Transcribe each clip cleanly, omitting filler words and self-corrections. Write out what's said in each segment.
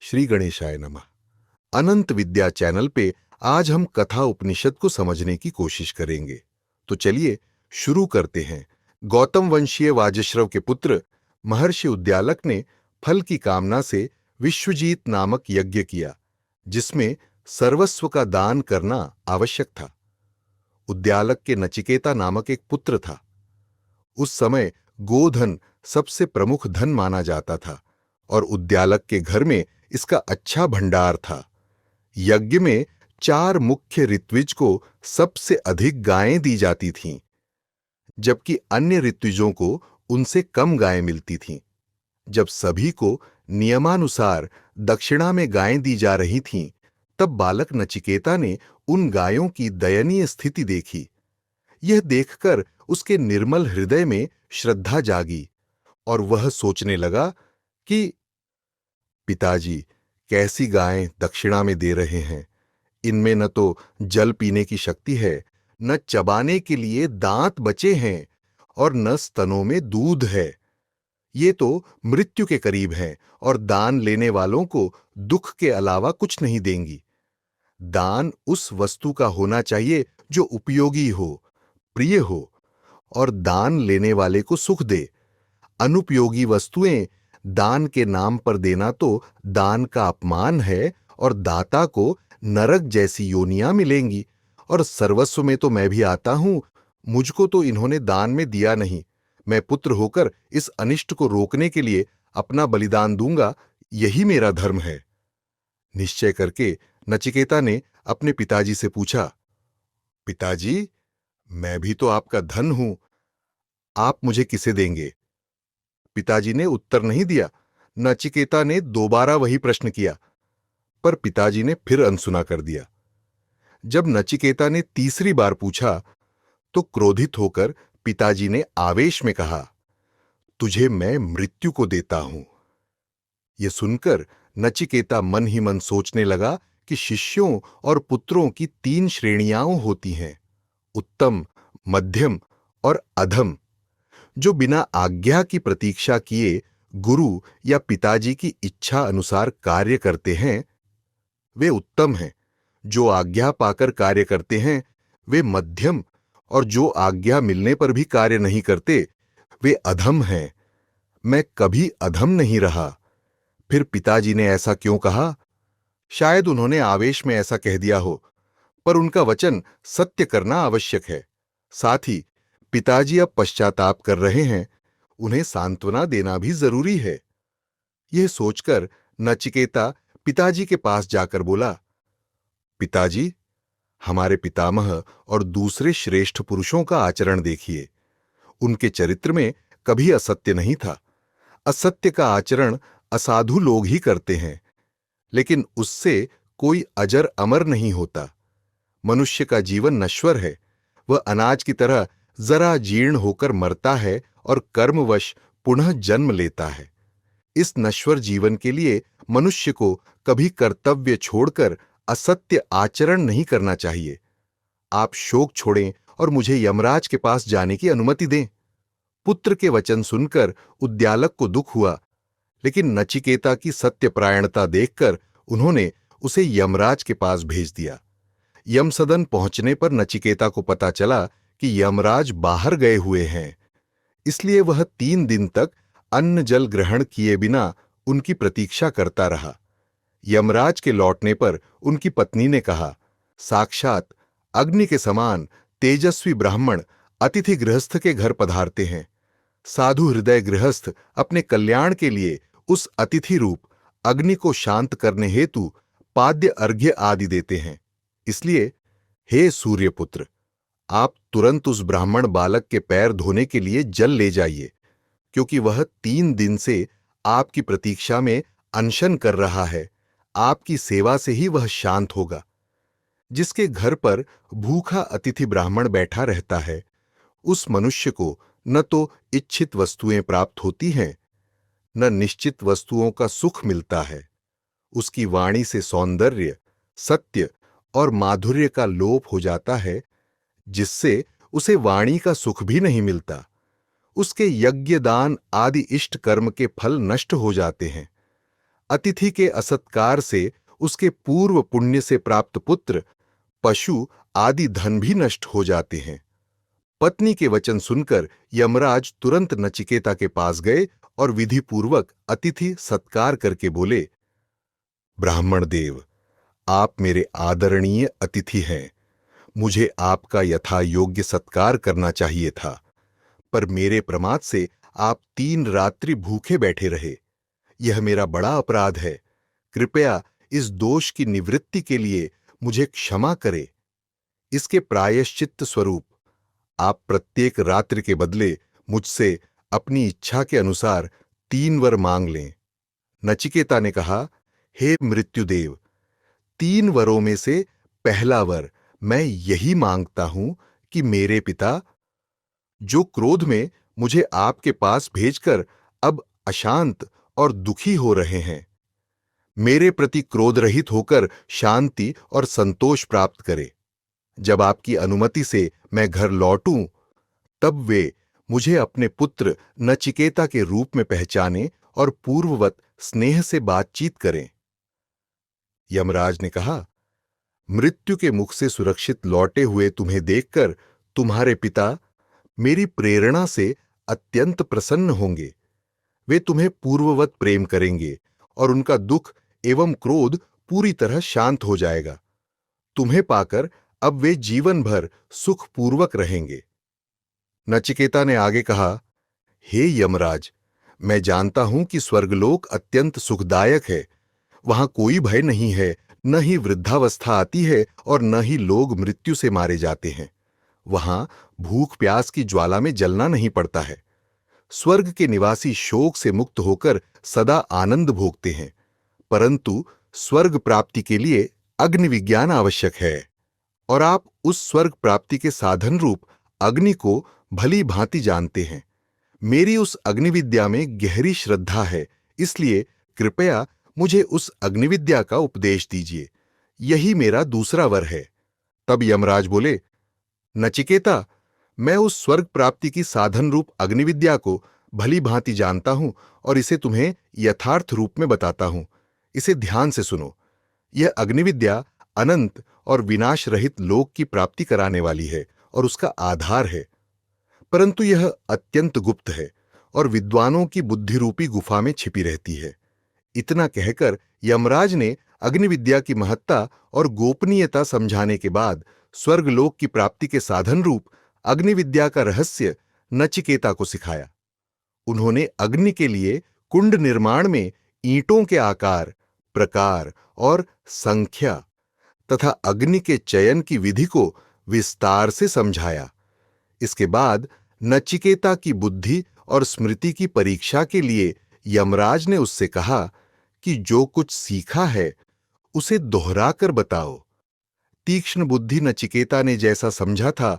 श्री गणेशाय नमः। अनंत विद्या चैनल पे आज हम कथा उपनिषद को समझने की कोशिश करेंगे। तो चलिए शुरू करते हैं। गौतम वंशीय वाजश्रव के पुत्र महर्षि उद्यालक ने फल की कामना से विश्वजीत नामक यज्ञ किया, जिसमें सर्वस्व का दान करना आवश्यक था। उद्यालक के नचिकेता नामक एक पुत्र था। उस समय गोधन सबसे प्रमुख धन माना जाता था और उद्यालक के घर में इसका अच्छा भंडार था। यज्ञ में 4 मुख्य ऋत्विज को सबसे अधिक गायें दी जाती थीं, जबकि अन्य ऋत्विजों को उनसे कम गायें मिलती थीं। जब सभी को नियमानुसार दक्षिणा में गायें दी जा रही थीं, तब बालक नचिकेता ने उन गायों की दयनीय स्थिति देखी। यह देखकर उसके निर्मल हृदय में श्रद्धा जागी और वह सोचने लगा कि पिताजी कैसी गायें दक्षिणा में दे रहे हैं। इनमें न तो जल पीने की शक्ति है, न चबाने के लिए दांत बचे हैं और न स्तनों में दूध है। ये तो मृत्यु के करीब हैं और दान लेने वालों को दुख के अलावा कुछ नहीं देंगी। दान उस वस्तु का होना चाहिए जो उपयोगी हो, प्रिय हो और दान लेने वाले को सुख दे। अनुपयोगी वस्तुएं दान के नाम पर देना तो दान का अपमान है और दाता को नरक जैसी योनियां मिलेंगी। और सर्वस्व में तो मैं भी आता हूं, मुझको तो इन्होंने दान में दिया नहीं। मैं पुत्र होकर इस अनिष्ट को रोकने के लिए अपना बलिदान दूंगा, यही मेरा धर्म है। निश्चय करके नचिकेता ने अपने पिताजी से पूछा, पिताजी, मैं भी तो आपका धन हूं, आप मुझे किसे देंगे? पिताजी ने उत्तर नहीं दिया। नचिकेता ने दोबारा वही प्रश्न किया, पर पिताजी ने फिर अनसुना कर दिया। जब नचिकेता ने तीसरी बार पूछा, तो क्रोधित होकर पिताजी ने आवेश में कहा, तुझे मैं मृत्यु को देता हूं। यह सुनकर नचिकेता मन ही मन सोचने लगा कि शिष्यों और पुत्रों की 3 श्रेणियां होती हैं, उत्तम, मध्यम और अधम। जो बिना आज्ञा की प्रतीक्षा किए गुरु या पिताजी की इच्छा अनुसार कार्य करते हैं, वे उत्तम हैं। जो आज्ञा पाकर कार्य करते हैं, वे मध्यम, और जो आज्ञा मिलने पर भी कार्य नहीं करते, वे अधम हैं। मैं कभी अधम नहीं रहा। फिर पिताजी ने ऐसा क्यों कहा? शायद उन्होंने आवेश में ऐसा कह दिया हो, पर उनका वचन सत्य करना आवश्यक है। साथ ही पिताजी अब पश्चाताप कर रहे हैं, उन्हें सांत्वना देना भी जरूरी है। यह सोचकर नचिकेता पिताजी के पास जाकर बोला, पिताजी, हमारे पितामह और दूसरे श्रेष्ठ पुरुषों का आचरण देखिए। उनके चरित्र में कभी असत्य नहीं था। असत्य का आचरण असाधु लोग ही करते हैं, लेकिन उससे कोई अजर अमर नहीं होता। मनुष्य का जीवन नश्वर है। वह अनाज की तरह जरा जीर्ण होकर मरता है और कर्मवश पुनः जन्म लेता है। इस नश्वर जीवन के लिए मनुष्य को कभी कर्तव्य छोड़कर असत्य आचरण नहीं करना चाहिए। आप शोक छोड़ें और मुझे यमराज के पास जाने की अनुमति दें। पुत्र के वचन सुनकर उद्यालक को दुख हुआ, लेकिन नचिकेता की सत्यपरायणता देखकर उन्होंने उसे यमराज के पास भेज दिया। यमसदन पहुंचने पर नचिकेता को पता चला कि यमराज बाहर गए हुए हैं, इसलिए वह 3 दिन तक अन्न जल ग्रहण किए बिना उनकी प्रतीक्षा करता रहा। यमराज के लौटने पर उनकी पत्नी ने कहा, साक्षात अग्नि के समान तेजस्वी ब्राह्मण अतिथि गृहस्थ के घर पधारते हैं। साधु हृदय गृहस्थ अपने कल्याण के लिए उस अतिथि रूप अग्नि को शांत करने हेतु पाद्य अर्घ्य आदि देते हैं। इसलिए हे सूर्यपुत्र, आप तुरंत उस ब्राह्मण बालक के पैर धोने के लिए जल ले जाइए, क्योंकि वह 3 दिन से आपकी प्रतीक्षा में अनशन कर रहा है। आपकी सेवा से ही वह शांत होगा। जिसके घर पर भूखा अतिथि ब्राह्मण बैठा रहता है, उस मनुष्य को न तो इच्छित वस्तुएं प्राप्त होती हैं, न निश्चित वस्तुओं का सुख मिलता है। उसकी वाणी से सौंदर्य, सत्य और माधुर्य का लोप हो जाता है, जिससे उसे वाणी का सुख भी नहीं मिलता। उसके यज्ञ दान आदि इष्ट कर्म के फल नष्ट हो जाते हैं। अतिथि के असत्कार से उसके पूर्व पुण्य से प्राप्त पुत्र, पशु आदि धन भी नष्ट हो जाते हैं। पत्नी के वचन सुनकर यमराज तुरंत नचिकेता के पास गए और विधिपूर्वक अतिथि सत्कार करके बोले, ब्राह्मण देव, आप मेरे आदरणीय अतिथि हैं। मुझे आपका यथा योग्य सत्कार करना चाहिए था, पर मेरे प्रमाद से आप 3 रात्रि भूखे बैठे रहे। यह मेरा बड़ा अपराध है। कृपया इस दोष की निवृत्ति के लिए मुझे क्षमा करे। इसके प्रायश्चित्त स्वरूप आप प्रत्येक रात्रि के बदले मुझसे अपनी इच्छा के अनुसार 3 वर मांग लें। नचिकेता ने कहा, हे मृत्युदेव, 3 वरों में से पहला वर मैं यही मांगता हूं कि मेरे पिता, जो क्रोध में मुझे आपके पास भेजकर अब अशांत और दुखी हो रहे हैं, मेरे प्रति क्रोध रहित होकर शांति और संतोष प्राप्त करे। जब आपकी अनुमति से मैं घर लौटूं, तब वे मुझे अपने पुत्र नचिकेता के रूप में पहचाने और पूर्ववत स्नेह से बातचीत करें। यमराज ने कहा, मृत्यु के मुख से सुरक्षित लौटे हुए तुम्हें देखकर तुम्हारे पिता मेरी प्रेरणा से अत्यंत प्रसन्न होंगे। वे तुम्हें पूर्ववत प्रेम करेंगे और उनका दुख एवं क्रोध पूरी तरह शांत हो जाएगा। तुम्हें पाकर अब वे जीवन भर सुखपूर्वक रहेंगे। नचिकेता ने आगे कहा, हे यमराज, मैं जानता हूं कि स्वर्गलोक अत्यंत सुखदायक है। वहां कोई भय नहीं है, न ही वृद्धावस्था आती है और न ही लोग मृत्यु से मारे जाते हैं। वहां भूख प्यास की ज्वाला में जलना नहीं पड़ता है। स्वर्ग के निवासी शोक से मुक्त होकर सदा आनंद भोगते हैं, परंतु स्वर्ग प्राप्ति के लिए अग्नि विज्ञान आवश्यक है, और आप उस स्वर्ग प्राप्ति के साधन रूप अग्नि को भली भांति जानते हैं। मेरी उस अग्निविद्या में गहरी श्रद्धा है, इसलिए कृपया मुझे उस अग्निविद्या का उपदेश दीजिए। यही मेरा दूसरा वर है। तब यमराज बोले, नचिकेता, मैं उस स्वर्ग प्राप्ति की साधन रूप अग्निविद्या को भली भांति जानता हूं और इसे तुम्हें यथार्थ रूप में बताता हूं। इसे ध्यान से सुनो। यह अग्निविद्या अनंत और विनाश रहित लोक की प्राप्ति कराने वाली है और उसका आधार है, परंतु यह अत्यंत गुप्त है और विद्वानों की बुद्धि रूपी गुफा में छिपी रहती है। इतना कहकर यमराज ने अग्निविद्या की महत्ता और गोपनीयता समझाने के बाद स्वर्गलोक की प्राप्ति के साधन रूप अग्निविद्या का रहस्य नचिकेता को सिखाया। उन्होंने अग्नि के लिए कुंड निर्माण में ईंटों के आकार, प्रकार और संख्या तथा अग्नि के चयन की विधि को विस्तार से समझाया। इसके बाद नचिकेता की बुद्धि और स्मृति की परीक्षा के लिए यमराज ने उससे कहा कि जो कुछ सीखा है उसे दोहराकर बताओ। तीक्ष्ण बुद्धि नचिकेता ने जैसा समझा था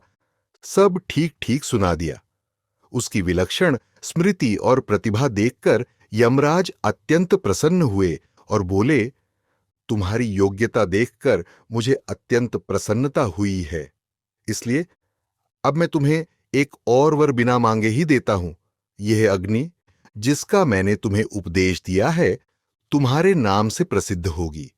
सब ठीक ठीक सुना दिया। उसकी विलक्षण स्मृति और प्रतिभा देखकर यमराज अत्यंत प्रसन्न हुए और बोले, तुम्हारी योग्यता देखकर मुझे अत्यंत प्रसन्नता हुई है, इसलिए अब मैं तुम्हें एक और वर बिना मांगे ही देता हूं। यह अग्नि, जिसका मैंने तुम्हें उपदेश दिया है, तुम्हारे नाम से प्रसिद्ध होगी।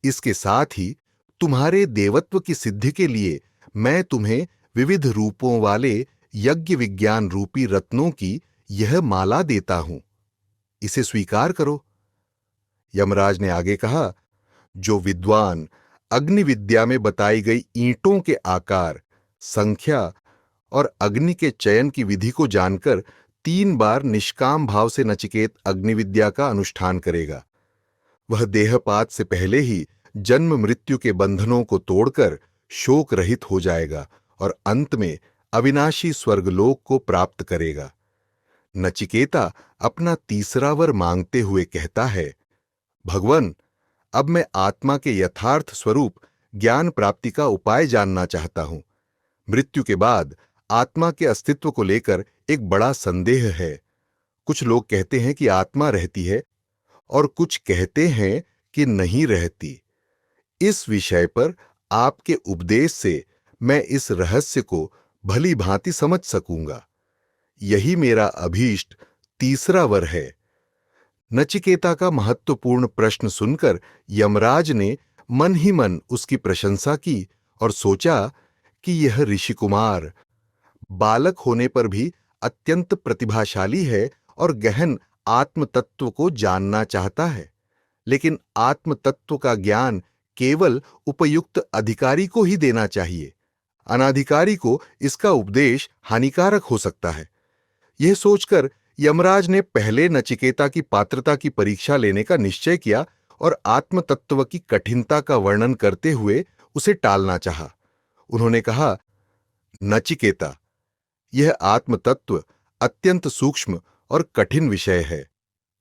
इसके साथ ही तुम्हारे देवत्व की सिद्धि के लिए मैं तुम्हें विविध रूपों वाले यज्ञ विज्ञान रूपी रत्नों की यह माला देता हूं। इसे स्वीकार करो। यमराज ने आगे कहा, जो विद्वान अग्नि विद्या में बताई गई ईंटों के आकार, संख्या और अग्नि के चयन की विधि को जानकर 3 बार निष्काम भाव से नचिकेत अग्निविद्या का अनुष्ठान करेगा, वह देहपात से पहले ही जन्म मृत्यु के बंधनों को तोड़कर शोक रहित हो जाएगा और अंत में अविनाशी स्वर्गलोक को प्राप्त करेगा। नचिकेता अपना तीसरा वर मांगते हुए कहता है, भगवन, अब मैं आत्मा के यथार्थ स्वरूप ज्ञान प्राप्ति का उपाय जानना चाहता हूं। मृत्यु के बाद आत्मा के अस्तित्व को लेकर एक बड़ा संदेह है। कुछ लोग कहते हैं कि आत्मा रहती है और कुछ कहते हैं कि नहीं रहती। इस विषय पर आपके उपदेश से मैं इस रहस्य को भली भांति समझ सकूंगा। यही मेरा अभीष्ट तीसरा वर है। नचिकेता का महत्वपूर्ण प्रश्न सुनकर यमराज ने मन ही मन उसकी प्रशंसा की और सोचा कि यह ऋषिकुमार बालक होने पर भी अत्यंत प्रतिभाशाली है और गहन आत्म तत्व को जानना चाहता है। लेकिन आत्म तत्व का ज्ञान केवल उपयुक्त अधिकारी को ही देना चाहिए। अनाधिकारी को इसका उपदेश हानिकारक हो सकता है। यह सोचकर यमराज ने पहले नचिकेता की पात्रता की परीक्षा लेने का निश्चय किया और आत्म तत्व की कठिनता का वर्णन करते हुए उसे टालना चाहा। उन्होंने कहा, नचिकेता, यह आत्म तत्व अत्यंत सूक्ष्म और कठिन विषय है।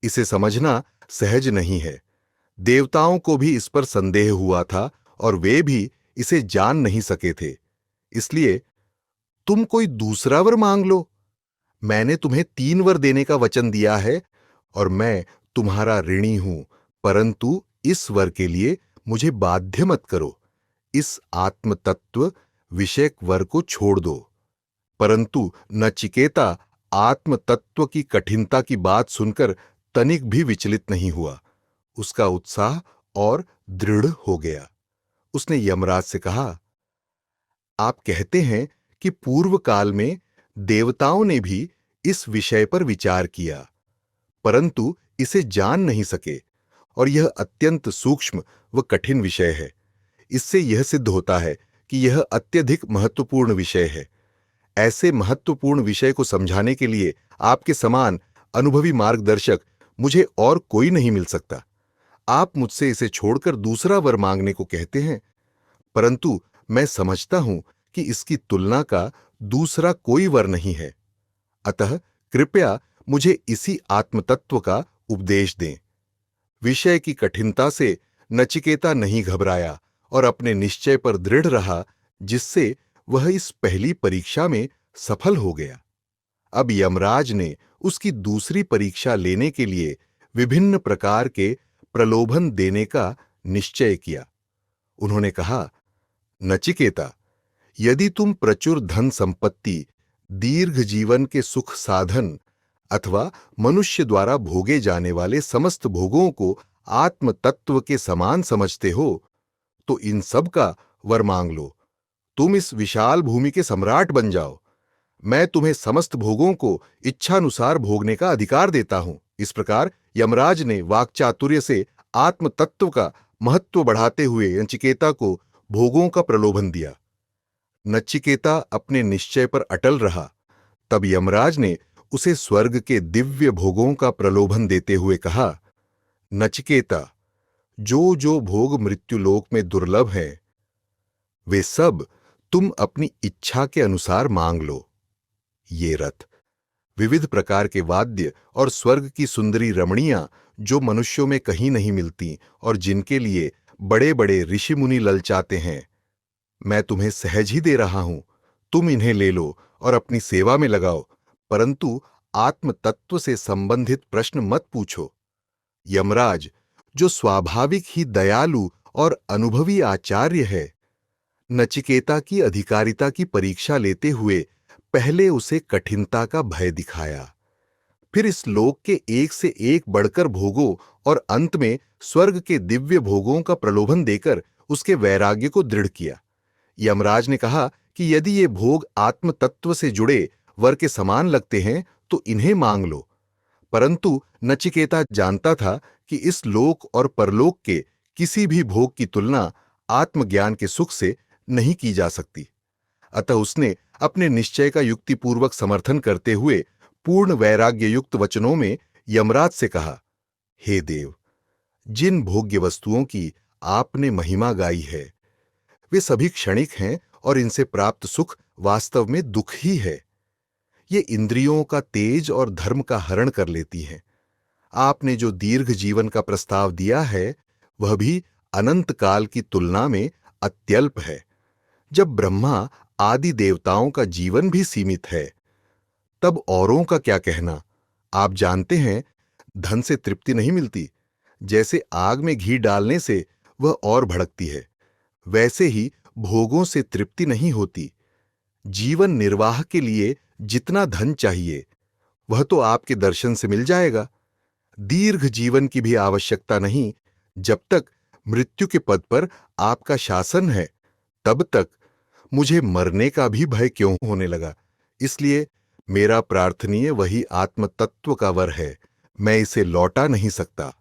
इसे समझना सहज नहीं है। देवताओं को भी इस पर संदेह हुआ था और वे भी इसे जान नहीं सके थे। इसलिए तुम कोई दूसरा वर मांग लो। मैंने तुम्हें 3 वर देने का वचन दिया है और मैं तुम्हारा ऋणी हूं, परंतु इस वर के लिए मुझे बाध्य मत करो। इस आत्म तत्व विषयक वर को छोड़ दो। परंतु नचिकेता आत्म तत्व की कठिनता की बात सुनकर तनिक भी विचलित नहीं हुआ। उसका उत्साह और दृढ़ हो गया। उसने यमराज से कहा, आप कहते हैं कि पूर्व काल में देवताओं ने भी इस विषय पर विचार किया, परंतु इसे जान नहीं सके और यह अत्यंत सूक्ष्म व कठिन विषय है। इससे यह सिद्ध होता है कि यह अत्यधिक महत्वपूर्ण विषय है। ऐसे महत्वपूर्ण विषय को समझाने के लिए आपके समान अनुभवी मार्गदर्शक मुझे और कोई नहीं मिल सकता। आप मुझसे इसे छोड़कर दूसरा वर मांगने को कहते हैं, परंतु मैं समझता हूं कि इसकी तुलना का दूसरा कोई वर नहीं है। अतः कृपया मुझे इसी आत्मतत्व का उपदेश दें। विषय की कठिनता से नचिकेता नहीं घबराया और अपने निश्चय पर दृढ़ रहा, जिससे वह इस पहली परीक्षा में सफल हो गया। अब यमराज ने उसकी दूसरी परीक्षा लेने के लिए विभिन्न प्रकार के प्रलोभन देने का निश्चय किया। उन्होंने कहा, नचिकेता, यदि तुम प्रचुर धन संपत्ति, दीर्घ जीवन के सुख साधन अथवा मनुष्य द्वारा भोगे जाने वाले समस्त भोगों को आत्म तत्व के समान समझते हो, तो इन सब का वर मांग लो। तुम इस विशाल भूमि के सम्राट बन जाओ। मैं तुम्हें समस्त भोगों को इच्छानुसार भोगने का अधिकार देता हूं। इस प्रकार यमराज ने वाक्चातुर्य से आत्म तत्व का महत्व बढ़ाते हुए नचिकेता को भोगों का प्रलोभन दिया। नचिकेता अपने निश्चय पर अटल रहा। तब यमराज ने उसे स्वर्ग के दिव्य भोगों का प्रलोभन देते हुए कहा, नचिकेता, जो जो भोग मृत्युलोक में दुर्लभ हैं, वे सब तुम अपनी इच्छा के अनुसार मांग लो। ये रथ, विविध प्रकार के वाद्य और स्वर्ग की सुंदरी रमणियां जो मनुष्यों में कहीं नहीं मिलती और जिनके लिए बड़े बड़े ऋषि मुनि ललचाते हैं, मैं तुम्हें सहज ही दे रहा हूं। तुम इन्हें ले लो और अपनी सेवा में लगाओ, परंतु आत्म तत्व से संबंधित प्रश्न मत पूछो। यमराज, जो स्वाभाविक ही दयालु और अनुभवी आचार्य है, नचिकेता की अधिकारिता की परीक्षा लेते हुए पहले उसे कठिनता का भय दिखाया, फिर इस लोक के एक से एक बढ़कर भोगों और अंत में स्वर्ग के दिव्य भोगों का प्रलोभन देकर उसके वैराग्य को दृढ़ किया। यमराज ने कहा कि यदि ये भोग आत्म तत्व से जुड़े वर के समान लगते हैं तो इन्हें मांग लो। परंतु नचिकेता जानता था कि इस लोक और परलोक के किसी भी भोग की तुलना आत्मज्ञान के सुख से नहीं की जा सकती। अतः उसने अपने निश्चय का युक्तिपूर्वक समर्थन करते हुए पूर्ण वैराग्य युक्त वचनों में यमराज से कहा, हे देव, जिन भोग्य वस्तुओं की आपने महिमा गाई है, वे सभी क्षणिक हैं और इनसे प्राप्त सुख वास्तव में दुख ही है। ये इंद्रियों का तेज और धर्म का हरण कर लेती हैं। आपने जो दीर्घ जीवन का प्रस्ताव दिया है, वह भी अनंत काल की तुलना में अत्यल्प है। जब ब्रह्मा आदि देवताओं का जीवन भी सीमित है, तब औरों का क्या कहना। आप जानते हैं, धन से तृप्ति नहीं मिलती। जैसे आग में घी डालने से वह और भड़कती है, वैसे ही भोगों से तृप्ति नहीं होती। जीवन निर्वाह के लिए जितना धन चाहिए, वह तो आपके दर्शन से मिल जाएगा। दीर्घ जीवन की भी आवश्यकता नहीं। जब तक मृत्यु के पद पर आपका शासन है, तब तक मुझे मरने का भी भय क्यों होने लगा। इसलिए मेरा प्रार्थनीय वही आत्म तत्व का वर है, मैं इसे लौटा नहीं सकता।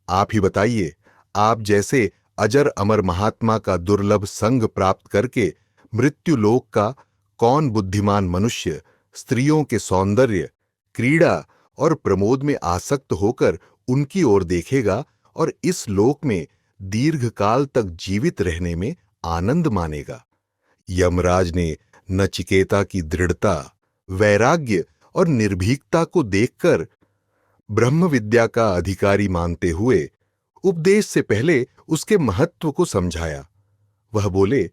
आप ही बताइए, आप जैसे अजर अमर महात्मा का दुर्लभ संग प्राप्त करके मृत्यु लोक का कौन बुद्धिमान मनुष्य स्त्रियों के सौंदर्य, क्रीड़ा और प्रमोद में आसक्त होकर उनकी ओर देखेगा और इस लोक में दीर्घकाल तक जीवित रहने में आनंद मानेगा। यमराज ने नचिकेता की दृढ़ता, वैराग्य और निर्भीकता को देखकर ब्रह्म विद्या का अधिकारी मानते हुए उपदेश से पहले उसके महत्व को समझाया। वह बोले,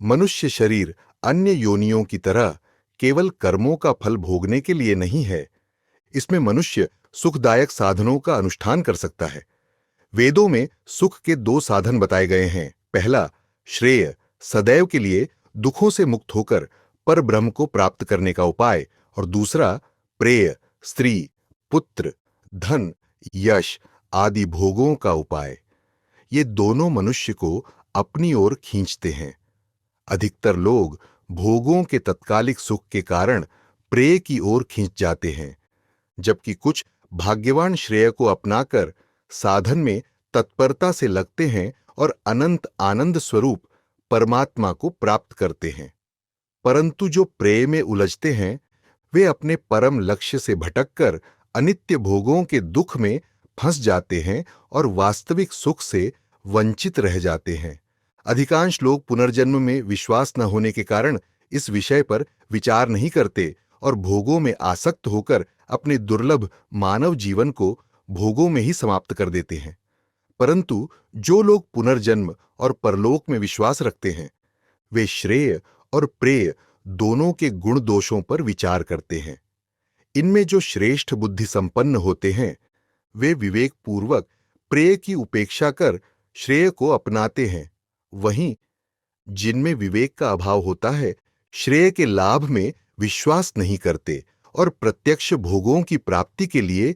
मनुष्य शरीर अन्य योनियों की तरह केवल कर्मों का फल भोगने के लिए नहीं है। इसमें मनुष्य सुखदायक साधनों का अनुष्ठान कर सकता है। वेदों में सुख के दो साधन बताए गए हैं। पहला, श्रेय, सदैव के लिए दुखों से मुक्त होकर पर ब्रह्म को प्राप्त करने का उपाय, और दूसरा, प्रेय, स्त्री, पुत्र, धन, यश आदि भोगों का उपाय। ये दोनों मनुष्य को अपनी ओर खींचते हैं। अधिकतर लोग भोगों के तत्कालिक सुख के कारण प्रेय की ओर खींच जाते हैं, जबकि कुछ भाग्यवान श्रेय को अपनाकर साधन में तत्परता से लगते हैं और अनंत आनंद स्वरूप परमात्मा को प्राप्त करते हैं। परंतु जो प्रेय में उलझते हैं, वे अपने परम लक्ष्य से भटककर अनित्य भोगों के दुख में फंस जाते हैं और वास्तविक सुख से वंचित रह जाते हैं। अधिकांश लोग पुनर्जन्म में विश्वास न होने के कारण इस विषय पर विचार नहीं करते और भोगों में आसक्त होकर अपने दुर्लभ मानव जीवन को भोगों में ही समाप्त कर देते हैं। परंतु जो लोग पुनर्जन्म और परलोक में विश्वास रखते हैं, वे श्रेय और प्रेय दोनों के गुण दोषों पर विचार करते हैं। इनमें जो श्रेष्ठ बुद्धि संपन्न होते हैं, वे विवेक पूर्वक प्रेय की उपेक्षा कर श्रेय को अपनाते हैं। वहीं जिनमें विवेक का अभाव होता है, श्रेय के लाभ में विश्वास नहीं करते और प्रत्यक्ष भोगों की प्राप्ति के लिए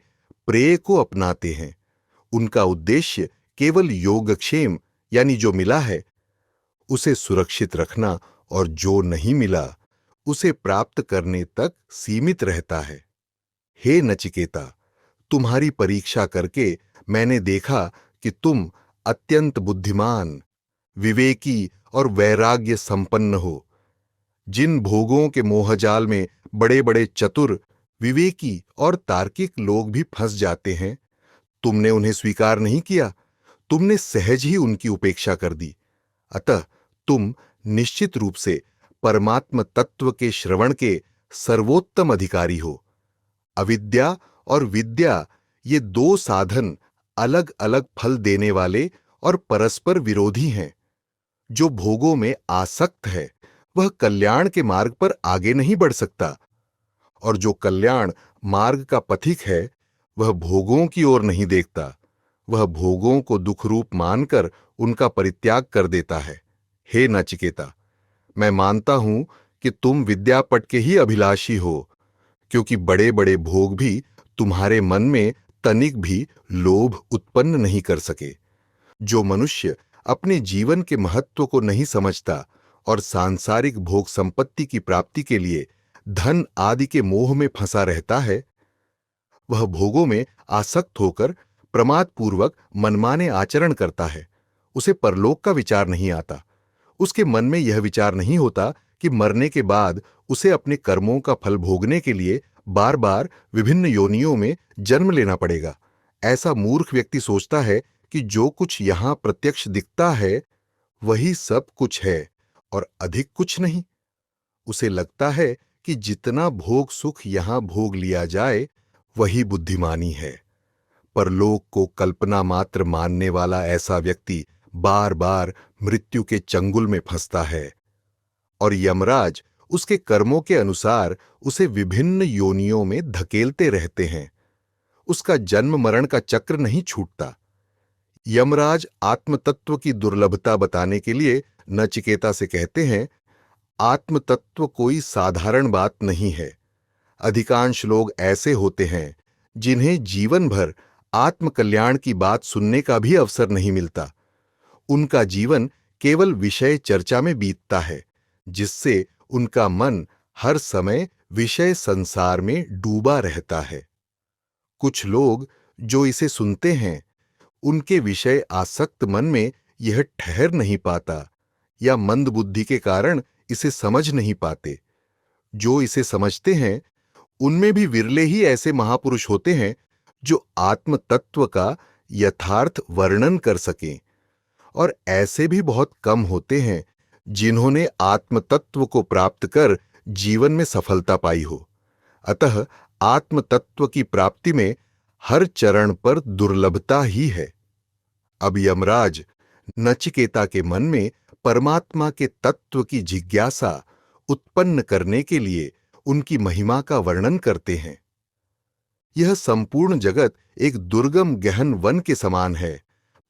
प्रेय को अपनाते हैं। उनका उद्देश्य केवल योगक्षेम, यानी जो मिला है उसे सुरक्षित रखना, और जो नहीं मिला उसे प्राप्त करने तक सीमित रहता है। हे नचिकेता, तुम्हारी परीक्षा करके मैंने देखा कि तुम अत्यंत बुद्धिमान, विवेकी और वैराग्य संपन्न हो। जिन भोगों के मोहजाल में बड़े बड़े चतुर, विवेकी और तार्किक लोग भी फंस जाते हैं, तुमने उन्हें स्वीकार नहीं किया, तुमने सहज ही उनकी उपेक्षा कर दी। अतः तुम निश्चित रूप से परमात्म तत्व के श्रवण के सर्वोत्तम अधिकारी हो। अविद्या और विद्या, ये दो साधन अलग अलग फल देने वाले और परस्पर विरोधी हैं। जो भोगों में आसक्त है, वह कल्याण के मार्ग पर आगे नहीं बढ़ सकता, और जो कल्याण मार्ग का पथिक है, वह भोगों की ओर नहीं देखता। वह भोगों को दुख रूप मानकर उनका परित्याग कर देता है। हे नचिकेता, मैं मानता हूं कि तुम विद्यापट के ही अभिलाषी हो, क्योंकि बड़े बड़े भोग भी तुम्हारे मन में तनिक भी लोभ उत्पन्न नहीं कर सके। जो मनुष्य अपने जीवन के महत्व को नहीं समझता और सांसारिक भोग संपत्ति की प्राप्ति के लिए धन आदि के मोह में फंसा रहता है, वह भोगों में आसक्त होकर प्रमादपूर्वक मनमाने आचरण करता है। उसे परलोक का विचार नहीं आता। उसके मन में यह विचार नहीं होता कि मरने के बाद उसे अपने कर्मों का फल भोगने के लिए बार बार विभिन्न योनियों में जन्म लेना पड़ेगा। ऐसा मूर्ख व्यक्ति सोचता है कि जो कुछ यहां प्रत्यक्ष दिखता है वही सब कुछ है और अधिक कुछ नहीं। उसे लगता है कि जितना भोग सुख यहां भोग लिया जाए वही बुद्धिमानी है। परलोक को कल्पना मात्र मानने वाला ऐसा व्यक्ति बार बार मृत्यु के चंगुल में फंसता है, और यमराज उसके कर्मों के अनुसार उसे विभिन्न योनियों में धकेलते रहते हैं। उसका जन्म मरण का चक्र नहीं छूटता। यमराज आत्मतत्व की दुर्लभता बताने के लिए नचिकेता से कहते हैं, आत्मतत्व कोई साधारण बात नहीं है। अधिकांश लोग ऐसे होते हैं जिन्हें जीवन भर आत्मकल्याण की बात सुनने का भी अवसर नहीं मिलता। उनका जीवन केवल विषय चर्चा में बीतता है, जिससे उनका मन हर समय विषय संसार में डूबा रहता है। कुछ लोग जो इसे सुनते हैं, उनके विषय आसक्त मन में यह ठहर नहीं पाता या मंद बुद्धि के कारण इसे समझ नहीं पाते। जो इसे समझते हैं, उनमें भी विरले ही ऐसे महापुरुष होते हैं जो आत्म तत्व का यथार्थ वर्णन कर सकें, और ऐसे भी बहुत कम होते हैं जिन्होंने आत्म तत्व को प्राप्त कर जीवन में सफलता पाई हो। अतः आत्म तत्व की प्राप्ति में हर चरण पर दुर्लभता ही है। अब यमराज नचिकेता के मन में परमात्मा के तत्व की जिज्ञासा उत्पन्न करने के लिए उनकी महिमा का वर्णन करते हैं। यह संपूर्ण जगत एक दुर्गम गहन वन के समान है,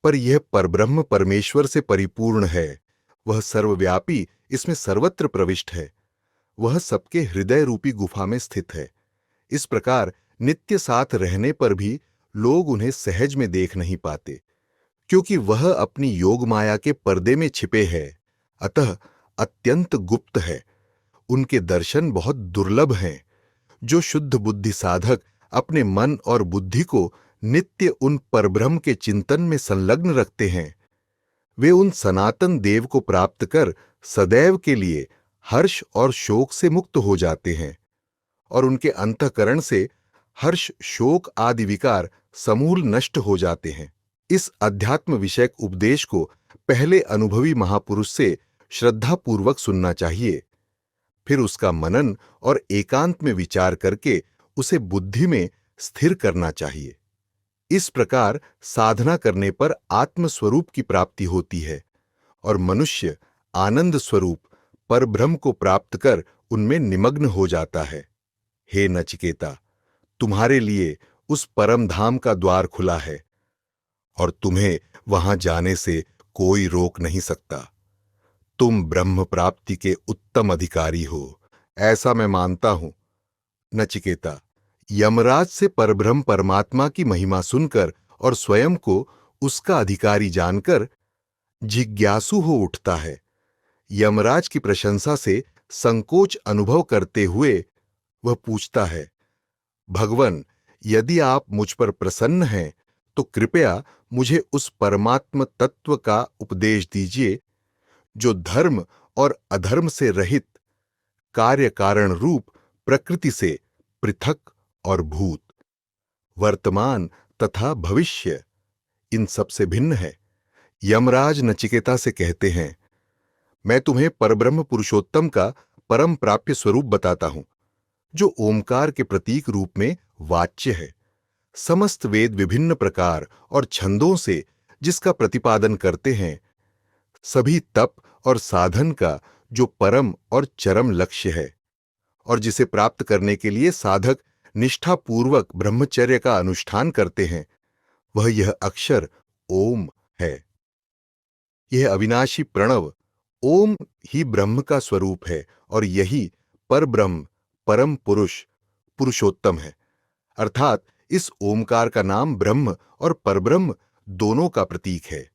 पर यह परब्रह्म परमेश्वर से परिपूर्ण है। वह सर्वव्यापी, इसमें सर्वत्र प्रविष्ट है। वह सबके हृदय रूपी गुफा में स्थित है। इस प्रकार नित्य साथ रहने पर भी लोग उन्हें सहज में देख नहीं पाते, क्योंकि वह अपनी योग माया के पर्दे में छिपे है, अतः अत्यंत गुप्त है। उनके दर्शन बहुत दुर्लभ हैं। जो शुद्ध बुद्धि साधक अपने मन और बुद्धि को नित्य उन परब्रह्म के चिंतन में संलग्न रखते हैं, वे उन सनातन देव को प्राप्त कर सदैव के लिए हर्ष और शोक से मुक्त हो जाते हैं, और उनके अंतःकरण से हर्ष शोक आदि विकार समूल नष्ट हो जाते हैं। इस अध्यात्म विषयक उपदेश को पहले अनुभवी महापुरुष से श्रद्धापूर्वक सुनना चाहिए, फिर उसका मनन और एकांत में विचार करके उसे बुद्धि में स्थिर करना चाहिए। इस प्रकार साधना करने पर आत्मस्वरूप की प्राप्ति होती है और मनुष्य आनंद स्वरूप परब्रह्म को प्राप्त कर उनमें निमग्न हो जाता है। हे नचिकेता, तुम्हारे लिए उस परम धाम का द्वार खुला है और तुम्हें वहां जाने से कोई रोक नहीं सकता। तुम ब्रह्म प्राप्ति के उत्तम अधिकारी हो, ऐसा मैं मानता हूं। नचिकेता, यमराज से परब्रह्म परमात्मा की महिमा सुनकर और स्वयं को उसका अधिकारी जानकर जिज्ञासु हो उठता है। यमराज की प्रशंसा से संकोच अनुभव करते हुए वह पूछता है, भगवन, यदि आप मुझ पर प्रसन्न हैं तो कृपया मुझे उस परमात्म तत्व का उपदेश दीजिए जो धर्म और अधर्म से रहित, कार्य कारण रूप प्रकृति से पृथक और भूत, वर्तमान तथा भविष्य इन सब से भिन्न है। यमराज नचिकेता से कहते हैं, मैं तुम्हें परब्रह्म पुरुषोत्तम का परम प्राप्य स्वरूप बताता हूं, जो ओमकार के प्रतीक रूप में वाच्य है। समस्त वेद विभिन्न प्रकार और छंदों से जिसका प्रतिपादन करते हैं, सभी तप और साधन का जो परम और चरम लक्ष्य है, और जिसे प्राप्त करने के लिए साधक निष्ठापूर्वक ब्रह्मचर्य का अनुष्ठान करते हैं, वह यह अक्षर ओम है। यह अविनाशी प्रणव ओम ही ब्रह्म का स्वरूप है, और यही परब्रह्म, परम पुरुष, पुरुषोत्तम है। अर्थात इस ओमकार का नाम ब्रह्म और परब्रह्म दोनों का प्रतीक है।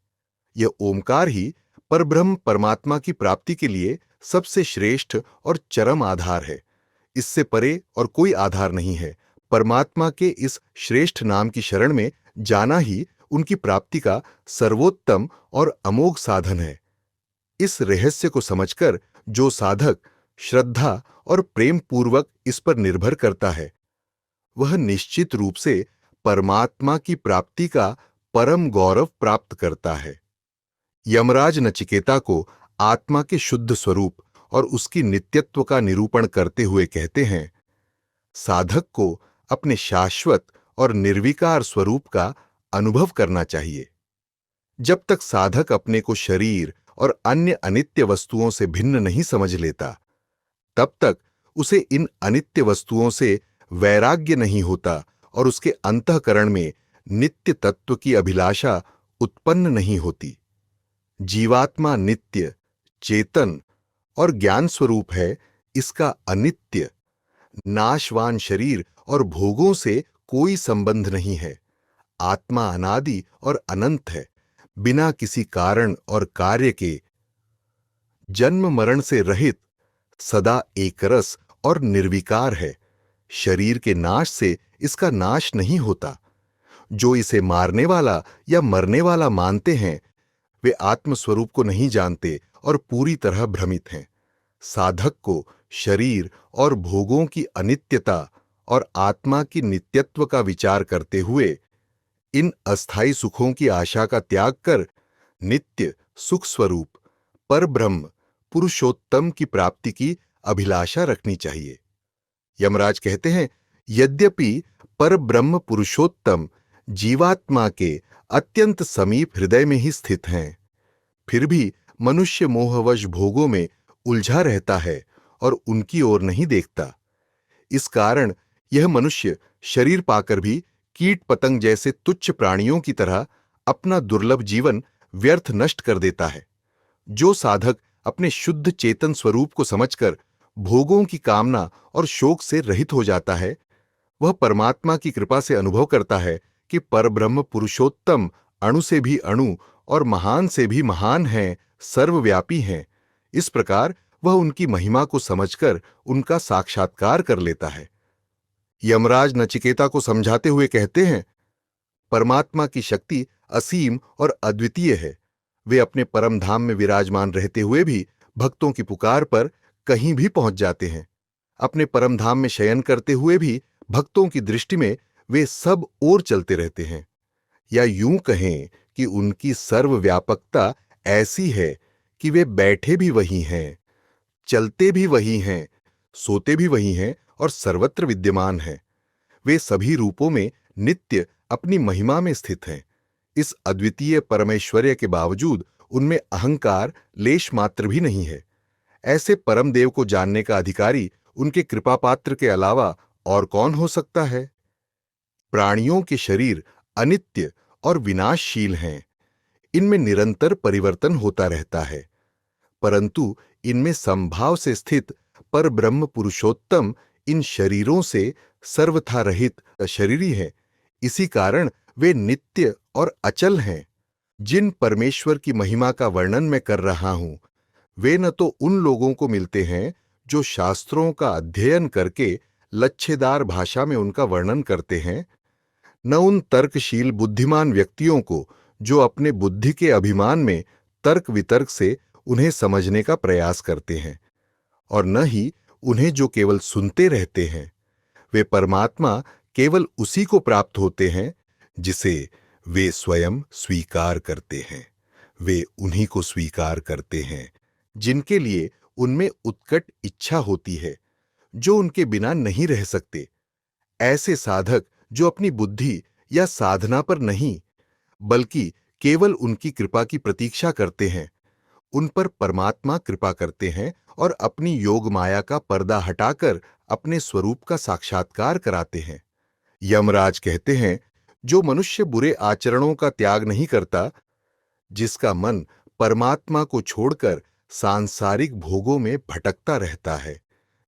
यह ओमकार ही परब्रह्म परमात्मा की प्राप्ति के लिए सबसे श्रेष्ठ और चरम आधार है। इससे परे और कोई आधार नहीं है। परमात्मा के इस श्रेष्ठ नाम की शरण में जाना ही उनकी प्राप्ति का सर्वोत्तम और अमोघ साधन है। इस रहस्य को समझकर जो साधक श्रद्धा और प्रेम पूर्वक इस पर निर्भर करता है, वह निश्चित रूप से परमात्मा की प्राप्ति का परम गौरव प्राप्त करता है। यमराज नचिकेता को आत्मा के शुद्ध स्वरूप और उसकी नित्यत्व का निरूपण करते हुए कहते हैं, साधक को अपने शाश्वत और निर्विकार स्वरूप का अनुभव करना चाहिए। जब तक साधक अपने को शरीर और अन्य अनित्य वस्तुओं से भिन्न नहीं समझ लेता, तब तक उसे इन अनित्य वस्तुओं से वैराग्य नहीं होता और उसके अंतःकरण में नित्य तत्व की अभिलाषा उत्पन्न नहीं होती। जीवात्मा नित्य, चेतन और ज्ञान स्वरूप है। इसका अनित्य, नाशवान शरीर और भोगों से कोई संबंध नहीं है। आत्मा अनादि और अनंत है, बिना किसी कारण और कार्य के, जन्म मरण से रहित, सदा एकरस और निर्विकार है। शरीर के नाश से इसका नाश नहीं होता। जो इसे मारने वाला या मरने वाला मानते हैं, वे आत्मस्वरूप को नहीं जानते और पूरी तरह भ्रमित हैं। साधक को शरीर और भोगों की अनित्यता और आत्मा की नित्यत्व का विचार करते हुए इन अस्थायी सुखों की आशा का त्याग कर नित्य सुख स्वरूप परब्रह्म पुरुषोत्तम की प्राप्ति की अभिलाषा रखनी चाहिए। यमराज कहते हैं, यद्यपि परब्रह्म पुरुषोत्तम जीवात्मा के अत्यंत समीप हृदय में ही स्थित हैं, फिर भी मनुष्य मोहवश भोगों में उलझा रहता है और उनकी ओर नहीं देखता। इस कारण यह मनुष्य शरीर पाकर भी कीट पतंग जैसे तुच्छ प्राणियों की तरह अपना दुर्लभ जीवन व्यर्थ नष्ट कर देता है। जो साधक अपने शुद्ध चेतन स्वरूप को समझकर भोगों की कामना और शोक से रहित हो जाता है, वह परमात्मा की कृपा से अनुभव करता है कि परब्रह्म पुरुषोत्तम अणु से भी अणु और महान से भी महान हैं, सर्वव्यापी हैं। इस प्रकार वह उनकी महिमा को समझकर उनका साक्षात्कार कर लेता है। यमराज नचिकेता को समझाते हुए कहते हैं, परमात्मा की शक्ति असीम और अद्वितीय है। वे अपने परम धाम में विराजमान रहते हुए भी भक्तों की पुकार पर कहीं भी पहुंच जाते हैं। अपने परम धाम में शयन करते हुए भी भक्तों की दृष्टि में वे सब ओर चलते रहते हैं। या यूं कहें कि उनकी सर्वव्यापकता ऐसी है कि वे बैठे भी वही हैं, चलते भी वही हैं, सोते भी वही हैं और सर्वत्र विद्यमान हैं। वे सभी रूपों में नित्य अपनी महिमा में स्थित हैं। इस अद्वितीय परमेश्वर्य के बावजूद उनमें अहंकार लेश मात्र भी नहीं है। ऐसे परम देव को जानने का अधिकारी उनके कृपापात्र के अलावा और कौन हो सकता है? प्राणियों के शरीर अनित्य और विनाशशील हैं। इनमें निरंतर परिवर्तन होता रहता है, परंतु इनमें समभाव से स्थित परब्रह्म पुरुषोत्तम इन शरीरों से सर्वथा रहित अशरीरी है। इसी कारण वे नित्य और अचल हैं। जिन परमेश्वर की महिमा का वर्णन मैं कर रहा हूं, वे न तो उन लोगों को मिलते हैं जो शास्त्रों का अध्ययन करके लच्छेदार भाषा में उनका वर्णन करते हैं, न उन तर्कशील बुद्धिमान व्यक्तियों को जो अपने बुद्धि के अभिमान में तर्क वितर्क से उन्हें समझने का प्रयास करते हैं, और न ही उन्हें जो केवल सुनते रहते हैं। वे परमात्मा केवल उसी को प्राप्त होते हैं जिसे वे स्वयं स्वीकार करते हैं। वे उन्हीं को स्वीकार करते हैं जिनके लिए उनमें उत्कट इच्छा होती है, जो उनके बिना नहीं रह सकते। ऐसे साधक जो अपनी बुद्धि या साधना पर नहीं, बल्कि केवल उनकी कृपा की प्रतीक्षा करते हैं, उन पर परमात्मा कृपा करते हैं और अपनी योग माया का पर्दा हटाकर अपने स्वरूप का साक्षात्कार कराते हैं। यमराज कहते हैं, जो मनुष्य बुरे आचरणों का त्याग नहीं करता, जिसका मन परमात्मा को छोड़कर सांसारिक भोगों में भटकता रहता है,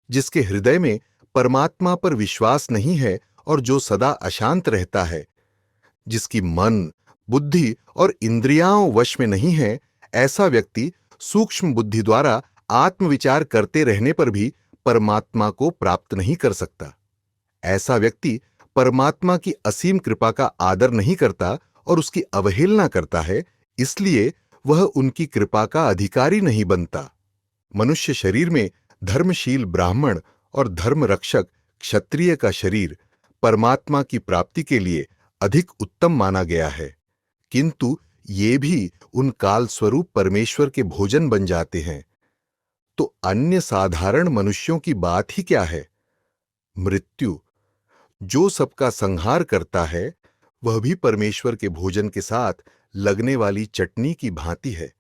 जिसके हृदय में परमात्मा पर विश्वास नहीं है और जो सदा अशांत रहता है, जिसकी मन, बुद्धि और इंद्रियाओं वश में नहीं है, ऐसा व्यक्ति सूक्ष्म बुद्धि द्वारा आत्मविचार करते रहने पर भी परमात्मा को प्राप्त नहीं कर सकता। ऐसा व्यक्ति परमात्मा की असीम कृपा का आदर नहीं करता और उसकी अवहेलना करता है, इसलिए वह उनकी कृपा का अधिकारी नहीं बनता। मनुष्य शरीर में धर्मशील ब्राह्मण और धर्म रक्षक क्षत्रिय का शरीर परमात्मा की प्राप्ति के लिए अधिक उत्तम माना गया है, किंतु ये भी उन काल स्वरूप परमेश्वर के भोजन बन जाते हैं। तो अन्य साधारण मनुष्यों की बात ही क्या है? मृत्यु, जो सबका संहार करता है, वह भी परमेश्वर के भोजन के साथ लगने वाली चटनी की भांति है।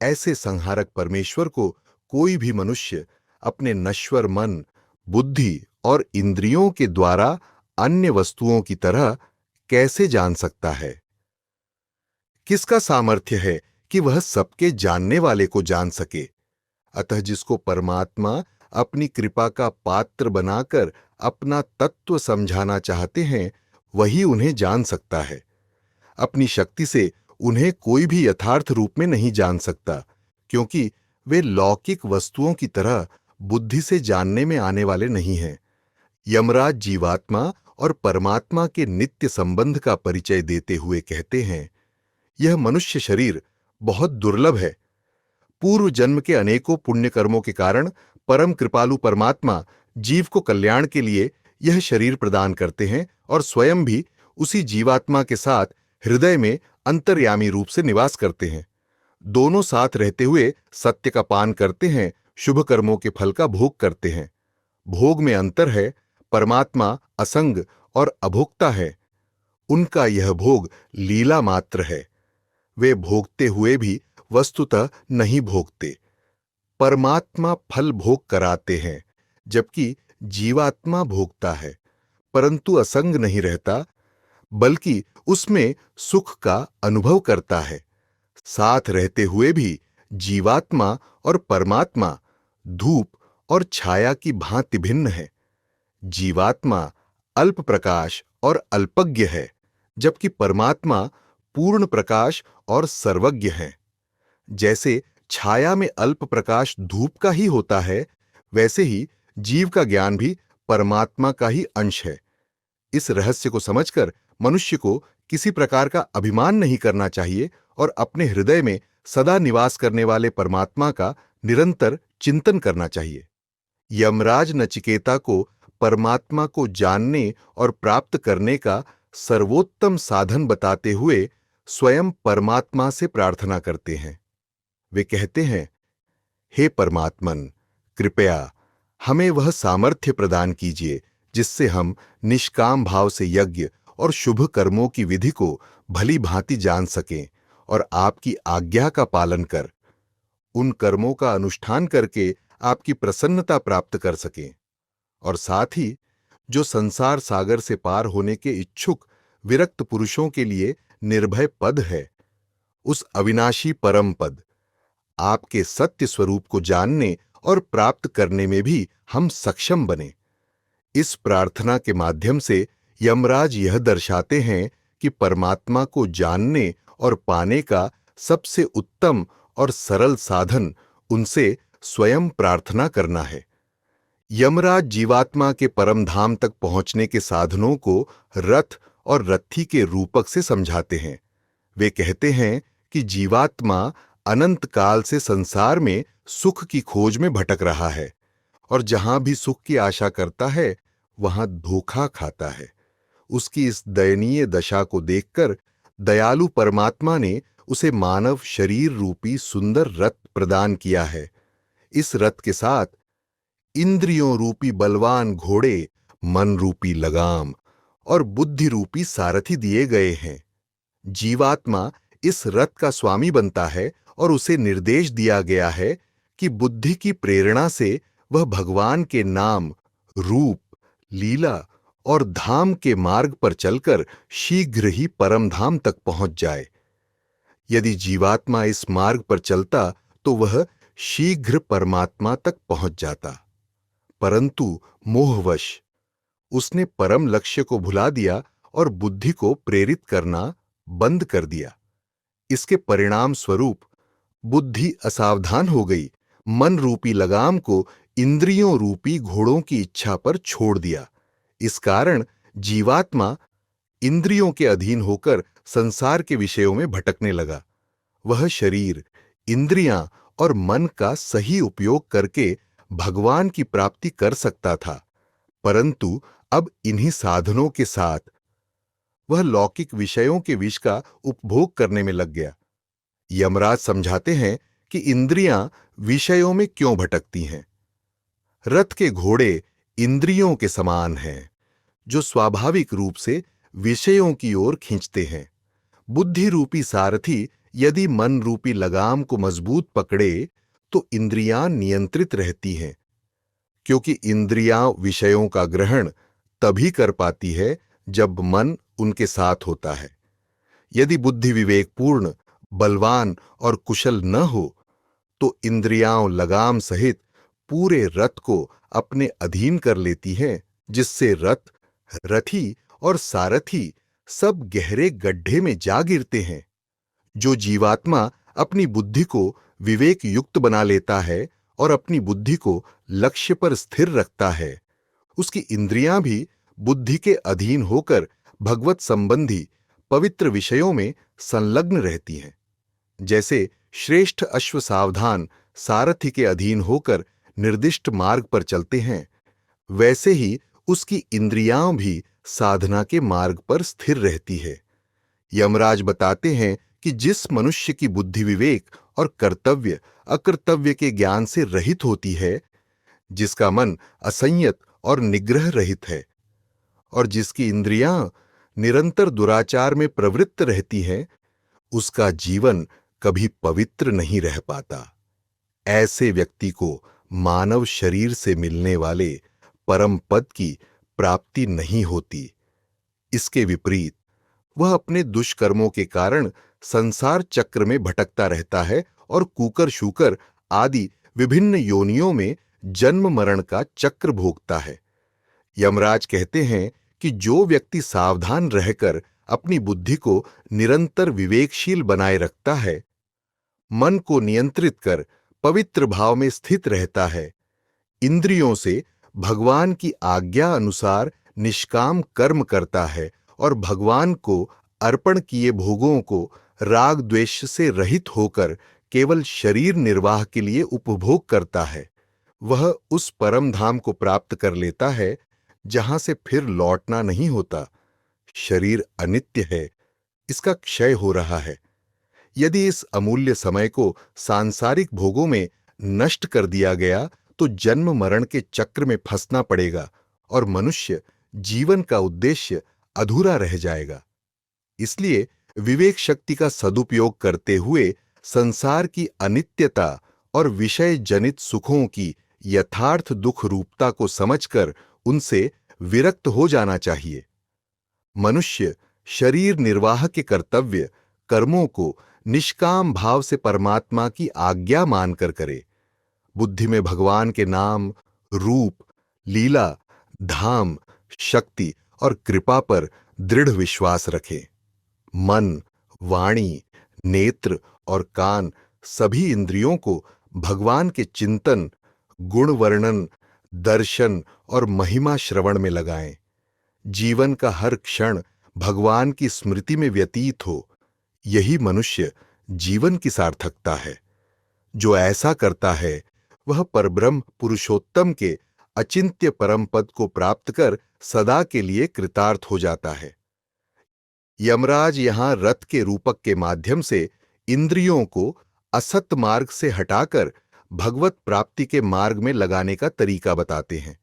ऐसे संहारक परमेश्वर को कोई भी मनुष्य अपने नश्वर मन, बुद्धि और इंद्रियों के द्वारा अन्य वस्तुओं की तरह कैसे जान सकता है? किसका सामर्थ्य है कि वह सबके जानने वाले को जान सके? अतः जिसको परमात्मा अपनी कृपा का पात्र बनाकर अपना तत्व समझाना चाहते हैं, वही उन्हें जान सकता है। अपनी शक्ति से उन्हें कोई भी यथार्थ रूप में नहीं जान सकता, क्योंकि वे लौकिक वस्तुओं की तरह बुद्धि से जानने में आने वाले नहीं हैं। यमराज जीवात्मा और परमात्मा के नित्य संबंध का परिचय देते हुए कहते हैं, यह मनुष्य शरीर बहुत दुर्लभ है। पूर्व जन्म के अनेकों पुण्य कर्मों के कारण परम कृपालु परमात्मा जीव को कल्याण के लिए यह शरीर प्रदान करते हैं और स्वयं भी उसी जीवात्मा के साथ हृदय में अंतर्यामी रूप से निवास करते हैं। दोनों साथ रहते हुए सत्य का पान करते हैं, शुभ कर्मों के फल का भोग करते हैं। भोग में अंतर है, परमात्मा असंग और अभोक्ता है। उनका यह भोग लीला मात्र है। वे भोगते हुए भी वस्तुतः नहीं भोगते। परमात्मा फल भोग कराते हैं, जबकि जीवात्मा भोगता है, परंतु असंग नहीं रहता, बल्कि उसमें सुख का अनुभव करता है। साथ रहते हुए भी जीवात्मा और परमात्मा धूप और छाया की भांति भिन्न है। जीवात्मा अल्प प्रकाश और अल्पज्ञ है, जबकि परमात्मा पूर्ण प्रकाश और सर्वज्ञ है। जैसे छाया में अल्प प्रकाश धूप का ही होता है, वैसे ही जीव का ज्ञान भी परमात्मा का ही अंश है। इस रहस्य को समझकर मनुष्य को किसी प्रकार का अभिमान नहीं करना चाहिए और अपने हृदय में सदा निवास करने वाले परमात्मा का निरंतर चिंतन करना चाहिए। यमराज नचिकेता को परमात्मा को जानने और प्राप्त करने का सर्वोत्तम साधन बताते हुए स्वयं परमात्मा से प्रार्थना करते हैं। वे कहते हैं, हे परमात्मन, कृपया हमें वह सामर्थ्य प्रदान कीजिए जिससे हम निष्काम भाव से यज्ञ और शुभ कर्मों की विधि को भली भांति जान सकें और आपकी आज्ञा का पालन कर उन कर्मों का अनुष्ठान करके आपकी प्रसन्नता प्राप्त कर सकें, और साथ ही जो संसार सागर से पार होने के इच्छुक विरक्त पुरुषों के लिए निर्भय पद है, उस अविनाशी परम पद आपके सत्य स्वरूप को जानने और प्राप्त करने में भी हम सक्षम बने। इस प्रार्थना के माध्यम से यमराज यह दर्शाते हैं कि परमात्मा को जानने और पाने का सबसे उत्तम और सरल साधन उनसे स्वयं प्रार्थना करना है। यमराज जीवात्मा के परम धाम तक पहुंचने के साधनों को रथ और रथी के रूपक से समझाते हैं। वे कहते हैं कि जीवात्मा अनंत काल से संसार में सुख की खोज में भटक रहा है और जहां भी सुख की आशा करता है वहां धोखा खाता है। उसकी इस दयनीय दशा को देखकर दयालु परमात्मा ने उसे मानव शरीर रूपी सुंदर रथ प्रदान किया है। इस रथ के साथ इंद्रियों रूपी बलवान घोड़े, मन रूपी लगाम और बुद्धि रूपी सारथी दिए गए हैं। जीवात्मा इस रथ का स्वामी बनता है और उसे निर्देश दिया गया है कि बुद्धि की प्रेरणा से वह भगवान के नाम, रूप, लीला और धाम के मार्ग पर चलकर शीघ्र ही परम धाम तक पहुंच जाए। यदि जीवात्मा इस मार्ग पर चलता तो वह शीघ्र परमात्मा तक पहुंच जाता, परंतु मोहवश उसने परम लक्ष्य को भुला दिया और बुद्धि को प्रेरित करना बंद कर दिया। इसके परिणाम स्वरूप बुद्धि असावधान हो गई, मन रूपी लगाम को इंद्रियों रूपी घोड़ों की इच्छा पर छोड़ दिया। इस कारण जीवात्मा इंद्रियों के अधीन होकर संसार के विषयों में भटकने लगा। वह शरीर, इंद्रियां और मन का सही उपयोग करके भगवान की प्राप्ति कर सकता था, परंतु अब इन्हीं साधनों के साथ वह लौकिक विषयों के विष का उपभोग करने में लग गया। यमराज समझाते हैं कि इंद्रियां विषयों में क्यों भटकती हैं। रथ के घोड़े इंद्रियों के समान हैं, जो स्वाभाविक रूप से विषयों की ओर खींचते हैं। बुद्धि रूपी सारथी यदि मन रूपी लगाम को मजबूत पकड़े तो इंद्रियां नियंत्रित रहती हैं, क्योंकि इंद्रियां विषयों का ग्रहण तभी कर पाती है जब मन उनके साथ होता है। यदि बुद्धि विवेकपूर्ण, बलवान और कुशल न हो तो इंद्रियां लगाम सहित पूरे रथ को अपने अधीन कर लेती हैं, जिससे रथ, रथी और सारथी सब गहरे गड्ढे में जा गिरते हैं। जो जीवात्मा अपनी बुद्धि को विवेक युक्त बना लेता है और अपनी बुद्धि को लक्ष्य पर स्थिर रखता है, उसकी इंद्रियां भी बुद्धि के अधीन होकर भगवत संबंधी पवित्र विषयों में संलग्न रहती हैं। जैसे श्रेष्ठ अश्व सावधान सारथी के अधीन होकर निर्दिष्ट मार्ग पर चलते हैं, वैसे ही उसकी इंद्रियां भी साधना के मार्ग पर स्थिर रहती है। यमराज बताते हैं कि जिस मनुष्य की बुद्धि विवेक और कर्तव्य अकर्तव्य के ज्ञान से रहित होती है, जिसका मन असंयत और निग्रह रहित है और जिसकी इंद्रियां निरंतर दुराचार में प्रवृत्त रहती हैं, उसका जीवन कभी पवित्र नहीं रह पाता। ऐसे व्यक्ति को मानव शरीर से मिलने वाले परम पद की प्राप्ति नहीं होती। इसके विपरीत वह अपने दुष्कर्मों के कारण संसार चक्र में भटकता रहता है और कूकर शूकर आदि विभिन्न योनियों में जन्म मरण का चक्र भोगता है। यमराज कहते हैं कि जो व्यक्ति सावधान रहकर अपनी बुद्धि को निरंतर विवेकशील बनाए रखता है, मन को नियंत्रित कर पवित्र भाव में स्थित रहता है, इंद्रियों से भगवान की आज्ञा अनुसार निष्काम कर्म करता है और भगवान को अर्पण किए भोगों को राग द्वेष से रहित होकर केवल शरीर निर्वाह के लिए उपभोग करता है, वह उस परम धाम को प्राप्त कर लेता है जहां से फिर लौटना नहीं होता। शरीर अनित्य है, इसका क्षय हो रहा है। यदि इस अमूल्य समय को सांसारिक भोगों में नष्ट कर दिया गया तो जन्म मरण के चक्र में फंसना पड़ेगा और मनुष्य जीवन का उद्देश्य अधूरा रह जाएगा। इसलिए विवेक शक्ति का सदुपयोग करते हुए संसार की अनित्यता और विषय जनित सुखों की यथार्थ दुख रूपता को समझकर उनसे विरक्त हो जाना चाहिए। मनुष्य शरीर निर्वाह के कर्तव्य कर्मों को निष्काम भाव से परमात्मा की आज्ञा मानकर करे। बुद्धि में भगवान के नाम, रूप, लीला, धाम, शक्ति और कृपा पर दृढ़ विश्वास रखें। मन, वाणी, नेत्र और कान सभी इंद्रियों को भगवान के चिंतन, गुण वर्णन, दर्शन और महिमा श्रवण में लगाएं। जीवन का हर क्षण भगवान की स्मृति में व्यतीत हो, यही मनुष्य जीवन की सार्थकता है। जो ऐसा करता है वह परब्रह्म पुरुषोत्तम के अचिंत्य परम पद को प्राप्त कर सदा के लिए कृतार्थ हो जाता है। यमराज यहां रथ के रूपक के माध्यम से इंद्रियों को असत मार्ग से हटाकर भगवत प्राप्ति के मार्ग में लगाने का तरीका बताते हैं।